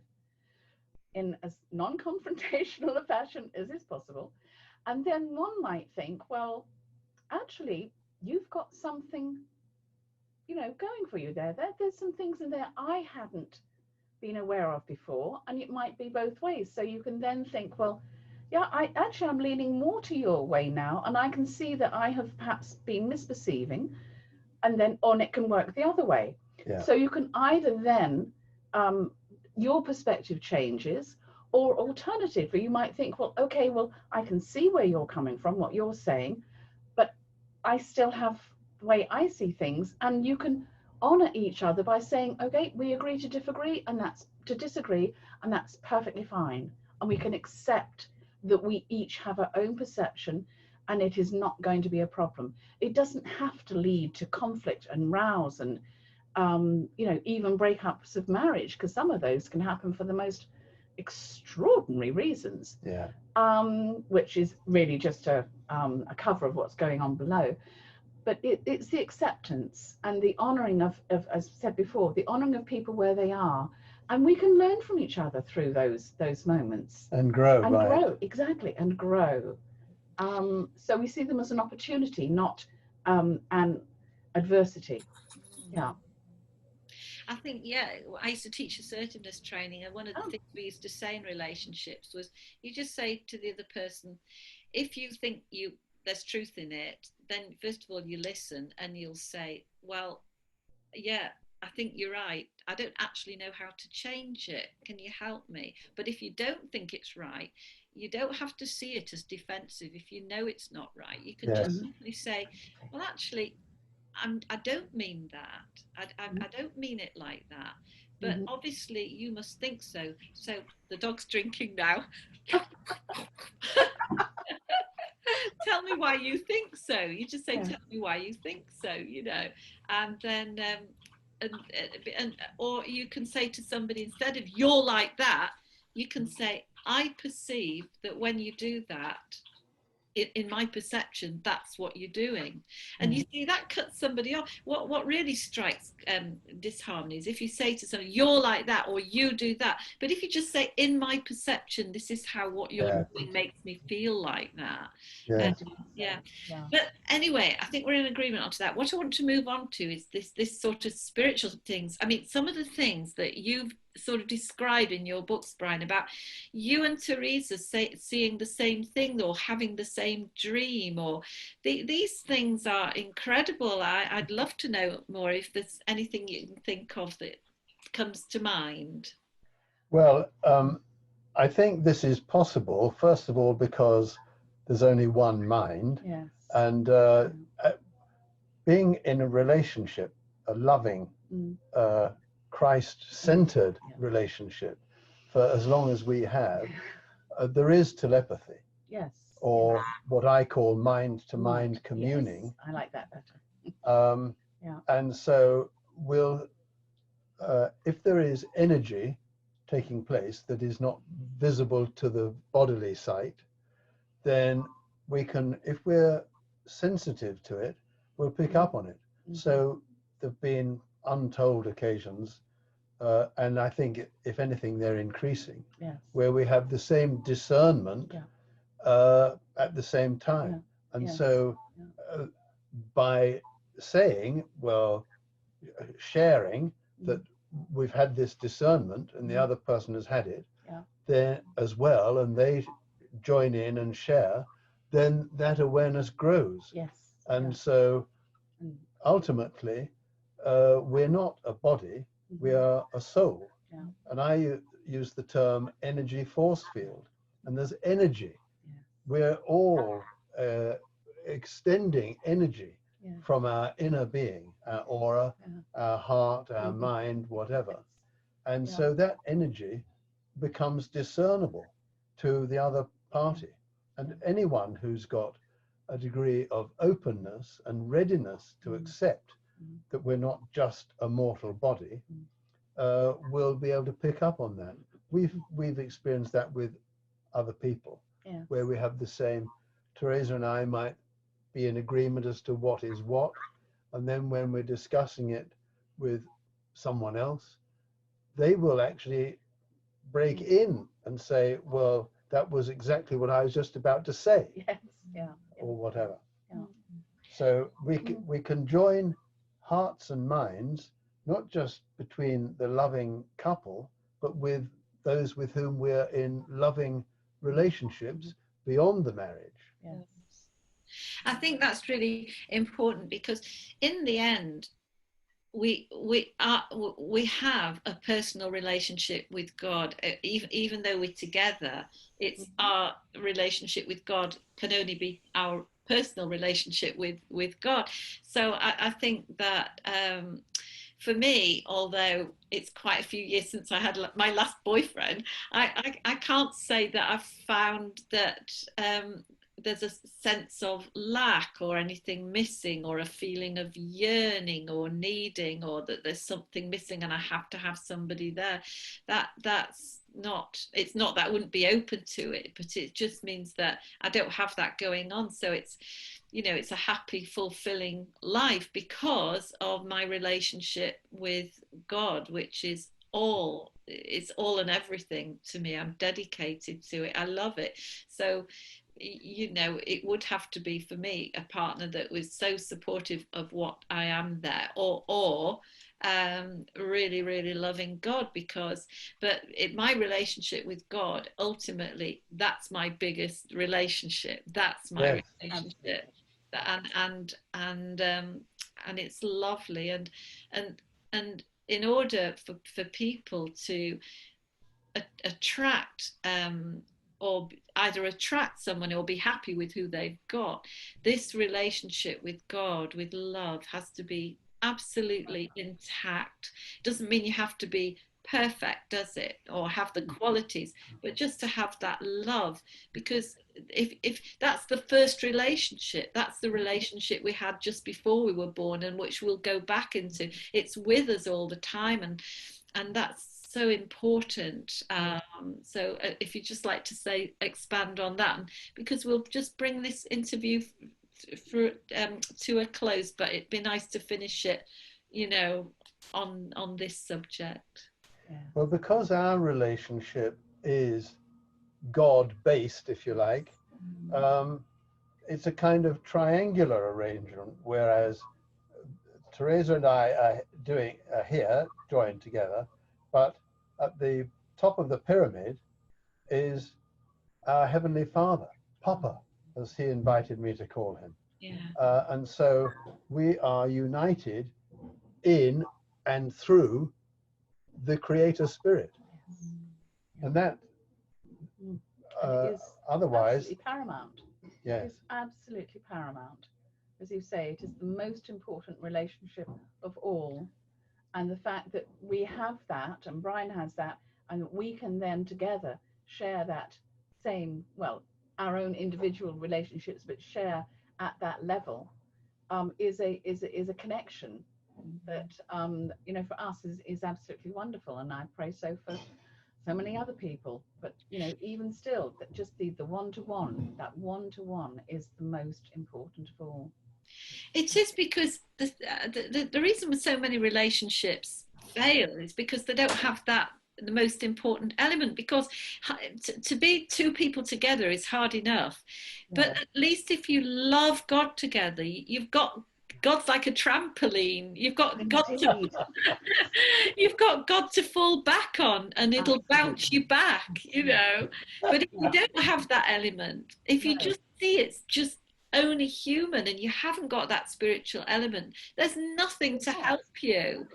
in as non-confrontational a fashion as is possible. And then one might think, well, actually, you've got something, going for you there. There's some things in there I hadn't been aware of before, and it might be both ways. So you can then think, well, yeah, I'm leaning more to your way now, and I can see that I have perhaps been misperceiving, and then it can work the other way. Yeah. So you can either then your perspective changes, or alternatively, you might think, well, okay, well, I can see where you're coming from, what you're saying, but I still have the way I see things, and you can honor each other by saying, okay, we agree to disagree, and that's perfectly fine. And we can accept that we each have our own perception, and it is not going to be a problem. It doesn't have to lead to conflict and rows and even breakups of marriage, because some of those can happen for the most extraordinary reasons. Yeah. Which is really just a cover of what's going on below. But it's the acceptance and the honouring of, as I said before, the honouring of people where they are, and we can learn from each other through those moments and grow. Exactly, and grow. So we see them as an opportunity, not an adversity. Yeah. I think, I used to teach assertiveness training, and one of the things we used to say in relationships was, you just say to the other person, if you think there's truth in it, then first of all you listen and you'll say, well, yeah, I think you're right. I don't actually know how to change it. Can you help me? But if you don't think it's right, you don't have to see it as defensive. If you know it's not right, you can just simply say, well, actually, I don't mean that. I don't mean it like that. But obviously you must think so. So the dog's drinking now. Tell me why you think so. You just say, tell me why you think so, and then or you can say to somebody, instead of you're like that, you can say, I perceive that when you do that, in my perception, that's what you're doing. And you see, that cuts somebody off. What really strikes disharmony is if you say to somebody, you're like that, or you do that. But if you just say, in my perception, this is how what you're doing makes me feel like that. But anyway, I think we're in agreement onto that. What I want to move on to is this sort of spiritual things. I mean, some of the things that you've sort of describe in your books, Brian, about you and Theresa seeing the same thing or having the same dream, or these things are incredible. I'd love to know more if there's anything you can think of that comes to mind. Well, I think this is possible, first of all, because there's only one mind. Yes. And being in a relationship, a loving, Christ-centered relationship, for as long as we have, there is telepathy, Yes. or what I call mind-to-mind Yes, communing. I like that better. Yeah. And so we'll, if there is energy taking place that is not visible to the bodily sight, then we can, if we're sensitive to it, we'll pick up on it. So there've been untold occasions, and I think if anything they're increasing, where we have the same discernment at the same time. And so by saying, well, sharing that we've had this discernment and the other person has had it, then as well, and they join in and share, then that awareness grows. And so ultimately, we're not a body, we are a soul. And I use the term energy force field, and there's energy. We're all extending energy from our inner being, our aura, our heart, our mind, whatever. And so that energy becomes discernible to the other party. And anyone who's got a degree of openness and readiness to accept that we're not just a mortal body, will be able to pick up on that. We've experienced that with other people, where we have the same. Theresa and I might be in agreement as to what is what, and then when we're discussing it with someone else, they will actually break in and say, well, that was exactly what I was just about to say, or whatever. So we can join hearts and minds, not just between the loving couple, but with those with whom we're in loving relationships beyond the marriage. I think that's really important, because in the end, we have a personal relationship with God. Even though we're together, it's our relationship with God can only be our personal relationship with God. So I think that for me, although it's quite a few years since I had my last boyfriend, I can't say that I've found that there's a sense of lack or anything missing, or a feeling of yearning or needing, or that there's something missing and I have to have somebody there. That's not, it's not that I wouldn't be open to it, but it just means that I don't have that going on. So it's, you know, it's a happy, fulfilling life because of my relationship with God, which is all, it's all and everything to me. I'm dedicated to it. I love it. So, you know, it would have to be for me a partner that was so supportive of what I am there, or really, really loving God, because, but my relationship with God, ultimately, that's my biggest relationship. That's my relationship. And it's lovely, and in order for people to attract or either attract someone or be happy with who they've got, this relationship with God, with love, has to be absolutely intact. Doesn't mean you have to be perfect, does it, or have the qualities, but just to have that love, because if that's the first relationship, that's the relationship we had just before we were born, and which we'll go back into. It's with us all the time, and that's so important. So if you'd just like to say, expand on that, because we'll just bring this interview to a close, but it'd be nice to finish it, you know, on this subject. Well, because our relationship is God-based, if you like, it's a kind of triangular arrangement, whereas Theresa and I are doing here, joined together, but at the top of the pyramid is our Heavenly Father, Papa, as he invited me to call him. And so we are united in and through the Creator Spirit. And that is otherwise absolutely paramount. Yes. It's absolutely paramount. As you say, it is the most important relationship of all. And the fact that we have that, and Brian has that, and we can then together share that same, well, our own individual relationships, but share at that level, is a connection that, you know, for us is absolutely wonderful. And I pray so for so many other people. But, you know, even still, that just the one-to-one, that one-to-one is the most important of all. It is, because the reason with so many relationships fail is because they don't have that, the most important element, because to be two people together is hard enough, but at least if you love God together, you've got God's like a trampoline. You've got God to, you've got God to fall back on, and it'll bounce you back, you know. But if you don't have that element, if you just see it's just only human and you haven't got that spiritual element, there's nothing to help you.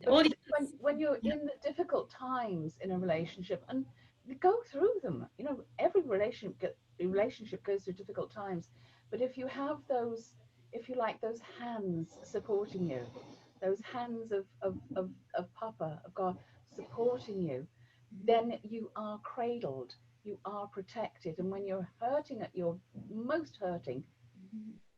When you're in the difficult times in a relationship, and you go through them, you know, every relationship goes through difficult times, but if you have those, if you like, those hands supporting you, those hands of Papa, of God supporting you, then you are cradled, you are protected. And when you're hurting at your most hurting,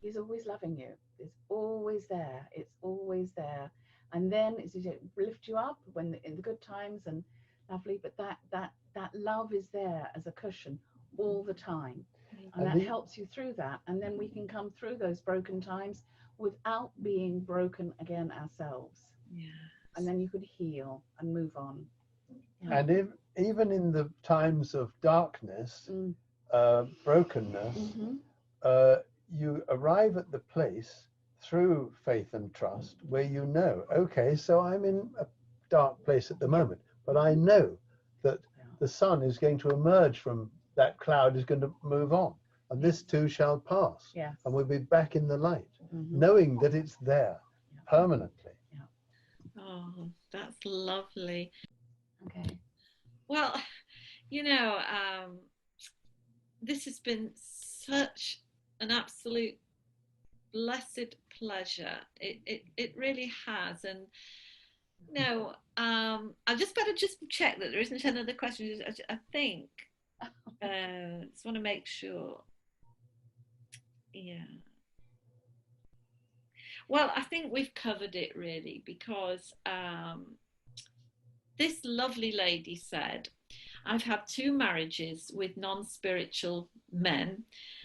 he's always loving you. It's always there. It's always there. And then it's to lift you up when in the good times, and lovely, but that love is there as a cushion all the time. And that helps you through that. And then we can come through those broken times without being broken again ourselves. Yeah. And then you could heal and move on. Yeah. And even in the times of darkness, brokenness, you arrive at the place through faith and trust where you know, okay, so I'm in a dark place at the moment, but I know that the sun is going to emerge from that cloud, is going to move on, and this too shall pass, and we'll be back in the light, knowing that it's there permanently. Oh, that's lovely. Okay. Well, you know, this has been such an absolute blessed pleasure. It really has. And no, I just better just check that there isn't another question. I think just want to make sure. Yeah. Well, I think we've covered it really, because this lovely lady said, I've had 2 marriages with non-spiritual men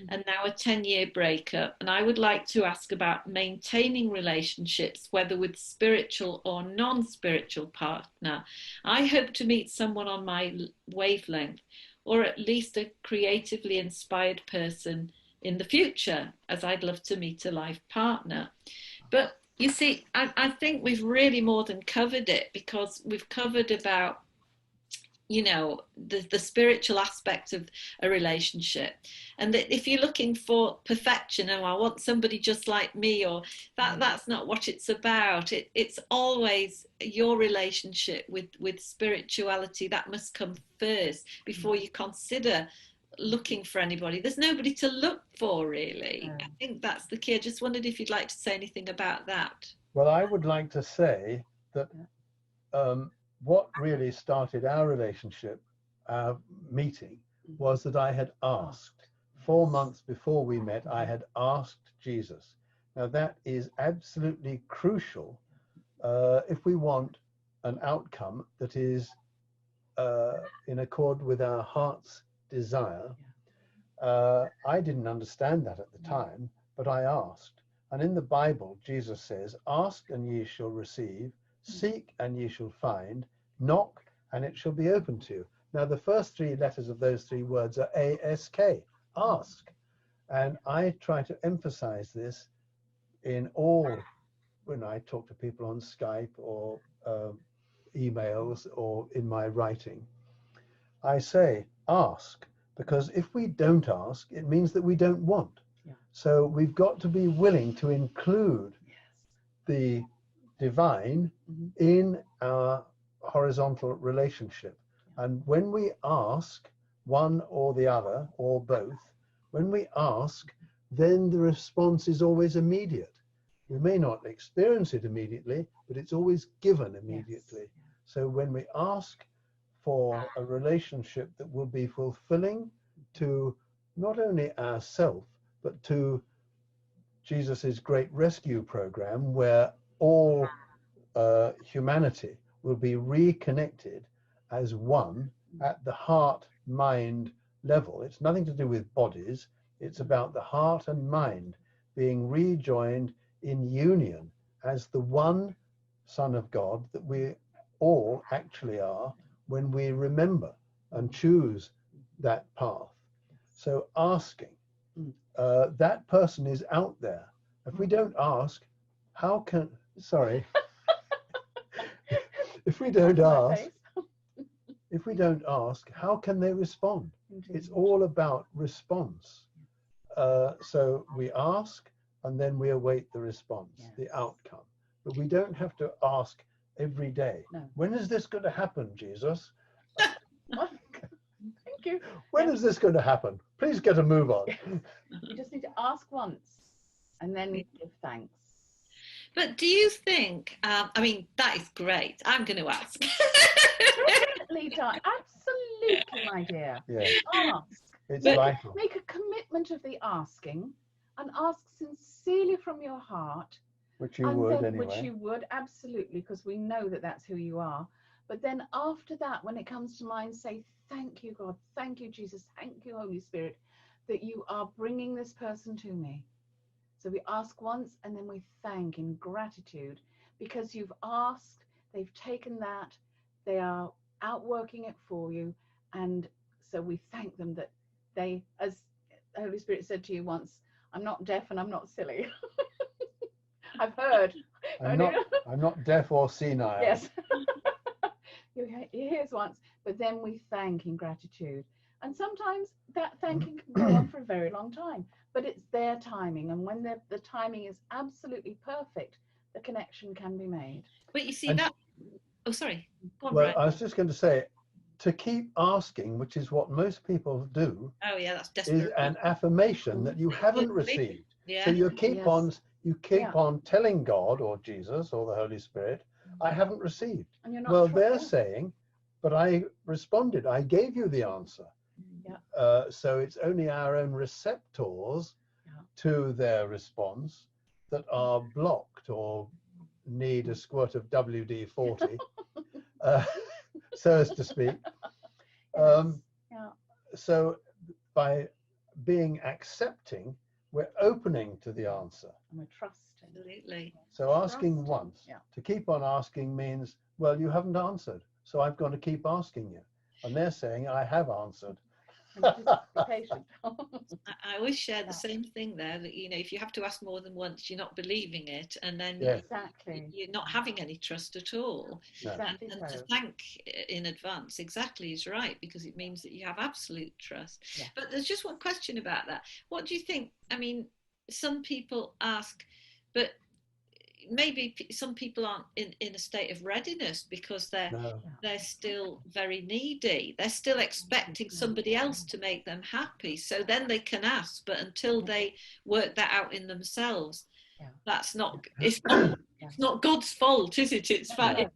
and now a 10-year breakup, and I would like to ask about maintaining relationships, whether with spiritual or non-spiritual partner. I hope to meet someone on my wavelength, or at least a creatively inspired person in the future, as I'd love to meet a life partner. But you see, I think we've really more than covered it, because we've covered about, you know, the spiritual aspect of a relationship, and that if you're looking for perfection, and I want somebody just like me, or that's not what it's about. It's always your relationship with spirituality that must come first before you consider looking for anybody. There's nobody to look for, really. I think that's the key. I just wondered if you'd like to say anything about that. Well, I would like to say that what really started our relationship, our meeting, was that I had asked, 4 months before we met, I had asked Jesus. Now that is absolutely crucial if we want an outcome that is in accord with our heart's desire. I didn't understand that at the time, but I asked. And in the Bible, Jesus says, ask and ye shall receive, seek and ye shall find, knock and it shall be open to you. Now the first 3 letters of those 3 words are A-S-K, ask. And I try to emphasize this in all, when I talk to people on Skype or emails or in my writing. I say ask, because if we don't ask, it means that we don't want. So we've got to be willing to include the divine in our horizontal relationship. And when we ask, one or the other or both, when we ask, then the response is always immediate. We may not experience it immediately, but it's always given immediately. So when we ask for a relationship that will be fulfilling to not only ourselves, but to Jesus's great rescue program, where all humanity will be reconnected as one at the heart mind level. It's nothing to do with bodies, it's about the heart and mind being rejoined in union as the one Son of God that we all actually are when we remember and choose that path. So asking, that person is out there. If we don't ask, how can, sorry, if we don't ask, how can they respond? It's all about response. So we ask, and then we await the response, the outcome. But we don't have to ask every day. No. When is this going to happen, Jesus? Thank you. When is this going to happen? Please get a move on. You just need to ask once and then give thanks. But do you think, I mean, that is great. I'm going to ask. Definitely, absolutely, my dear. Yeah. Ask. It's vital. Make a commitment of the asking and ask sincerely from your heart. Which you would anyway. Which you would, absolutely, because we know that that's who you are. But then after that, when it comes to mind, say, thank you, God. Thank you, Jesus. Thank you, Holy Spirit, that you are bringing this person to me. So we ask once and then we thank in gratitude because you've asked, they've taken that, they are outworking it for you. And so we thank them that they, as the Holy Spirit said to you once, I'm not deaf and I'm not silly. I've heard. I'm not deaf or senile. Yes. You hears once, but then we thank in gratitude. And sometimes that thanking can go on for a very long time, but it's their timing. And when the timing is absolutely perfect, the connection can be made. But you see that, oh, sorry. Go on, Well, Brian. I was just going to say, to keep asking, which is what most people do, Oh, yeah, that's desperate. is an affirmation that you haven't received. Yeah. So you keep on Yes. telling God or Jesus or the Holy Spirit, I haven't received. And you're not Well, they're saying, but I responded, I gave you the answer. Yeah. So it's only our own receptors to their response that are blocked or need a squirt of WD-40, so as to speak. So by being accepting, we're opening to the answer. And we're trusting. Absolutely. So asking once, to keep on asking means, well, you haven't answered, so I've got to keep asking you. And they're saying, I have answered. And just be patient. I always share the same thing there, that, you know, if you have to ask more than once, you're not believing it, and then Exactly. you're not having any trust at all. No. Exactly And so. to thank in advance exactly is right, because it means that you have absolute trust. Yeah. But there's just one question about that. What do you think? I mean, some people ask, but maybe some people aren't in a state of readiness because they're still very needy. They're still expecting somebody else to make them happy. So then they can ask, but until they work that out in themselves, that's not, it's not God's fault, is it? It's fine.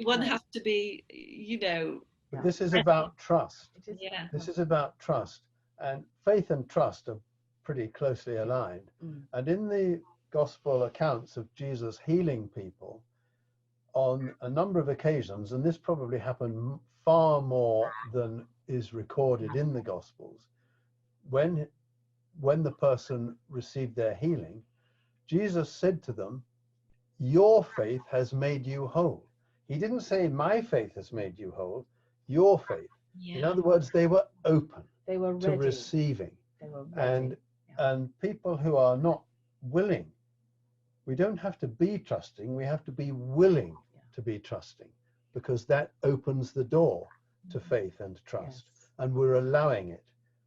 One has to be, you know. But this is about trust. Yeah. This is about trust. And faith and trust are pretty closely aligned. And in the Gospel accounts of Jesus healing people on a number of occasions, and this probably happened far more than is recorded in the Gospels, when the person received their healing, Jesus said to them, your faith has made you whole. He didn't say my faith has made you whole, your faith. Yeah. In other words, they were open to receiving. They were ready. And people who are not willing, we don't have to be trusting, we have to be willing to be trusting, because that opens the door to faith and trust, and we're allowing it.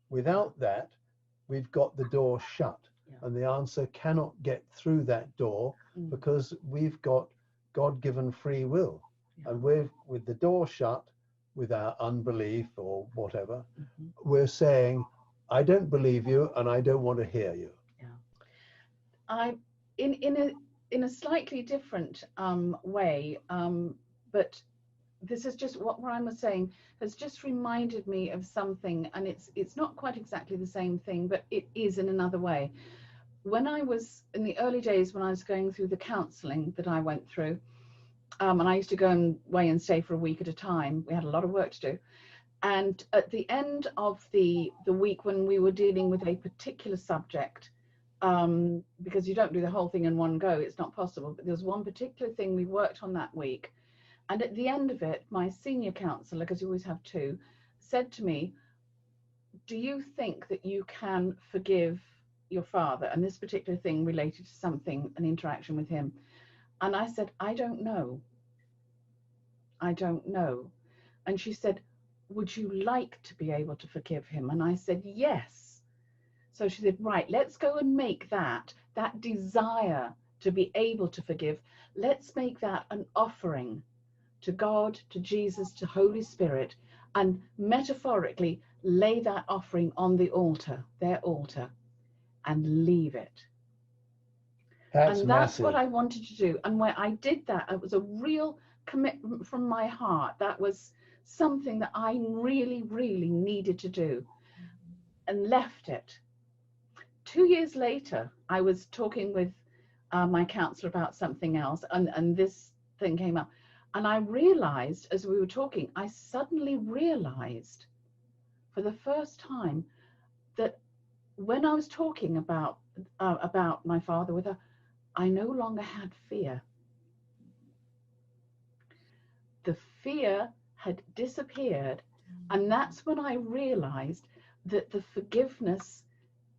Without that, we've got the door shut, and the answer cannot get through that door because we've got God-given free will, and we're with the door shut with our unbelief or whatever, we're saying, I don't believe you and I don't want to hear you. In a slightly different way, but this is just what Brian was saying, has just reminded me of something, and it's not quite exactly the same thing, but it is in another way. When I was in the early days, when I was going through the counselling that I went through, and I used to go away and stay for a week at a time. We had a lot of work to do. And at the end of the week, when we were dealing with a particular subject, because you don't do the whole thing in one go, it's not possible, but there was one particular thing we worked on that week. And at the end of it, my senior counsellor, because you always have two, said to me, do you think that you can forgive your father? And this particular thing related to something, an interaction with him. And I said, I don't know. I don't know. And she said, would you like to be able to forgive him? And I said, yes. So she said, right, let's go and make that desire to be able to forgive, let's make that an offering to God, to Jesus, to Holy Spirit, and metaphorically lay that offering on the altar, their altar, and leave it. That's and massive. That's what I wanted to do. And when I did that, it was a real commitment from my heart. That was something that I really, really needed to do, and left it. 2 years later, I was talking with my counsellor about something else, and this thing came up. And I realized, as we were talking, I suddenly realized for the first time that when I was talking about my father with her, I no longer had fear. The fear had disappeared, and that's when I realized that the forgiveness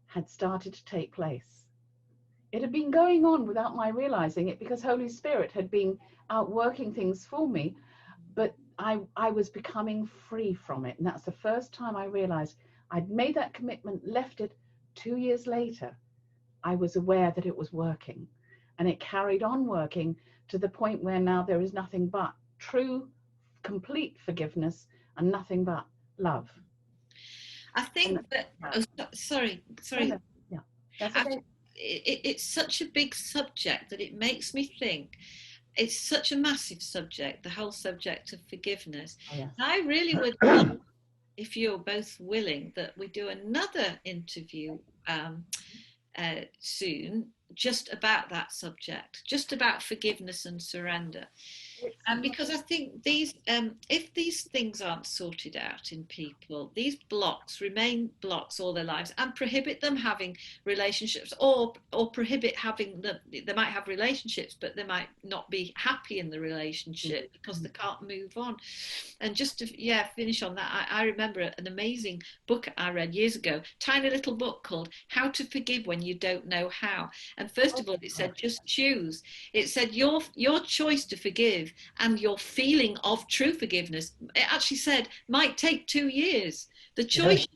had started to take place. It had been going on without my realizing it, because Holy Spirit had been out working things for me, but I was becoming free from it. And that's the first time I realized I'd made that commitment, left it. 2 years later, I was aware that it was working, and it carried on working to the point where now there is nothing but true, complete forgiveness and nothing but love. I think that, sorry. Yeah, that's okay. It's such a big subject that it makes me think. It's such a massive subject, the whole subject of forgiveness. Oh, yes. I really would love, if you're both willing, that we do another interview soon, just about that subject, just about forgiveness and surrender. And because I think these, if these things aren't sorted out in people, these blocks remain blocks all their lives, and prohibit them having relationships, or prohibit having them. They might have relationships, but they might not be happy in the relationship because they can't move on. And just to finish on that, I remember an amazing book I read years ago, tiny little book called How to Forgive When You Don't Know How. And first of all, it said just choose. It said your choice to forgive and your feeling of true forgiveness, it actually said, might take 2 years. The choice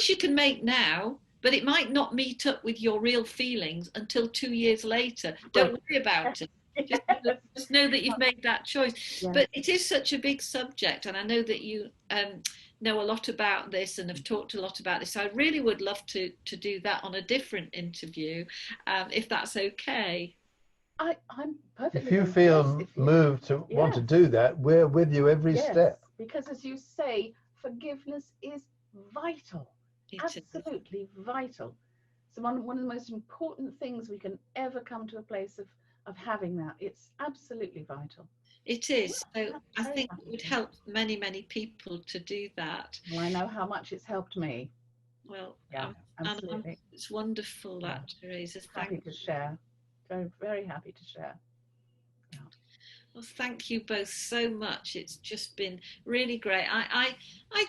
you can make now, but it might not meet up with your real feelings until 2 years later. Don't worry about it. Just know that you've made that choice. Yeah. But it is such a big subject, and I know that you know a lot about this and have talked a lot about this. So I really would love to do that on a different interview, if that's okay. I'm perfectly. If you feel moved to want to do that, we're with you every step. Because as you say, forgiveness is vital. Absolutely vital. So one of the most important things we can ever come to a place of having that. It's absolutely vital. It is. So I think it would help many, many people to do that. Well, I know how much it's helped me. Well, yeah, absolutely. It's wonderful that, Theresa. Happy to share. Very, very happy to share. Yeah. Well, thank you both so much. It's just been really great. I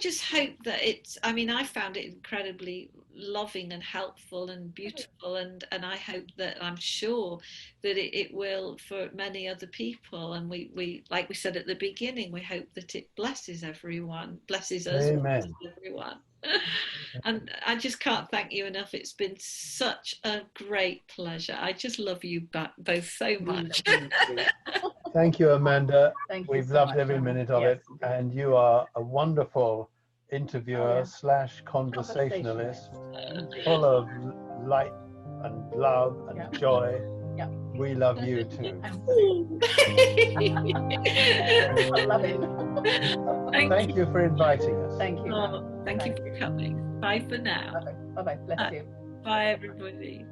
just hope that I found it incredibly loving and helpful and beautiful, and I hope that, I'm sure that it will for many other people. And we like we said at the beginning, we hope that it blesses everyone, blesses us. Amen. Blesses everyone. And I just can't thank you enough. It's been such a great pleasure. I just love you both so much. Thank you, Amanda. We've loved every minute of it. And you are a wonderful interviewer / conversationalist, full of light and love and joy. Yeah. We love you too. I love it. Thank you for inviting us. Thank you. Thank you for coming. Bye for now. Bye bye. Bless you. Bye, everybody.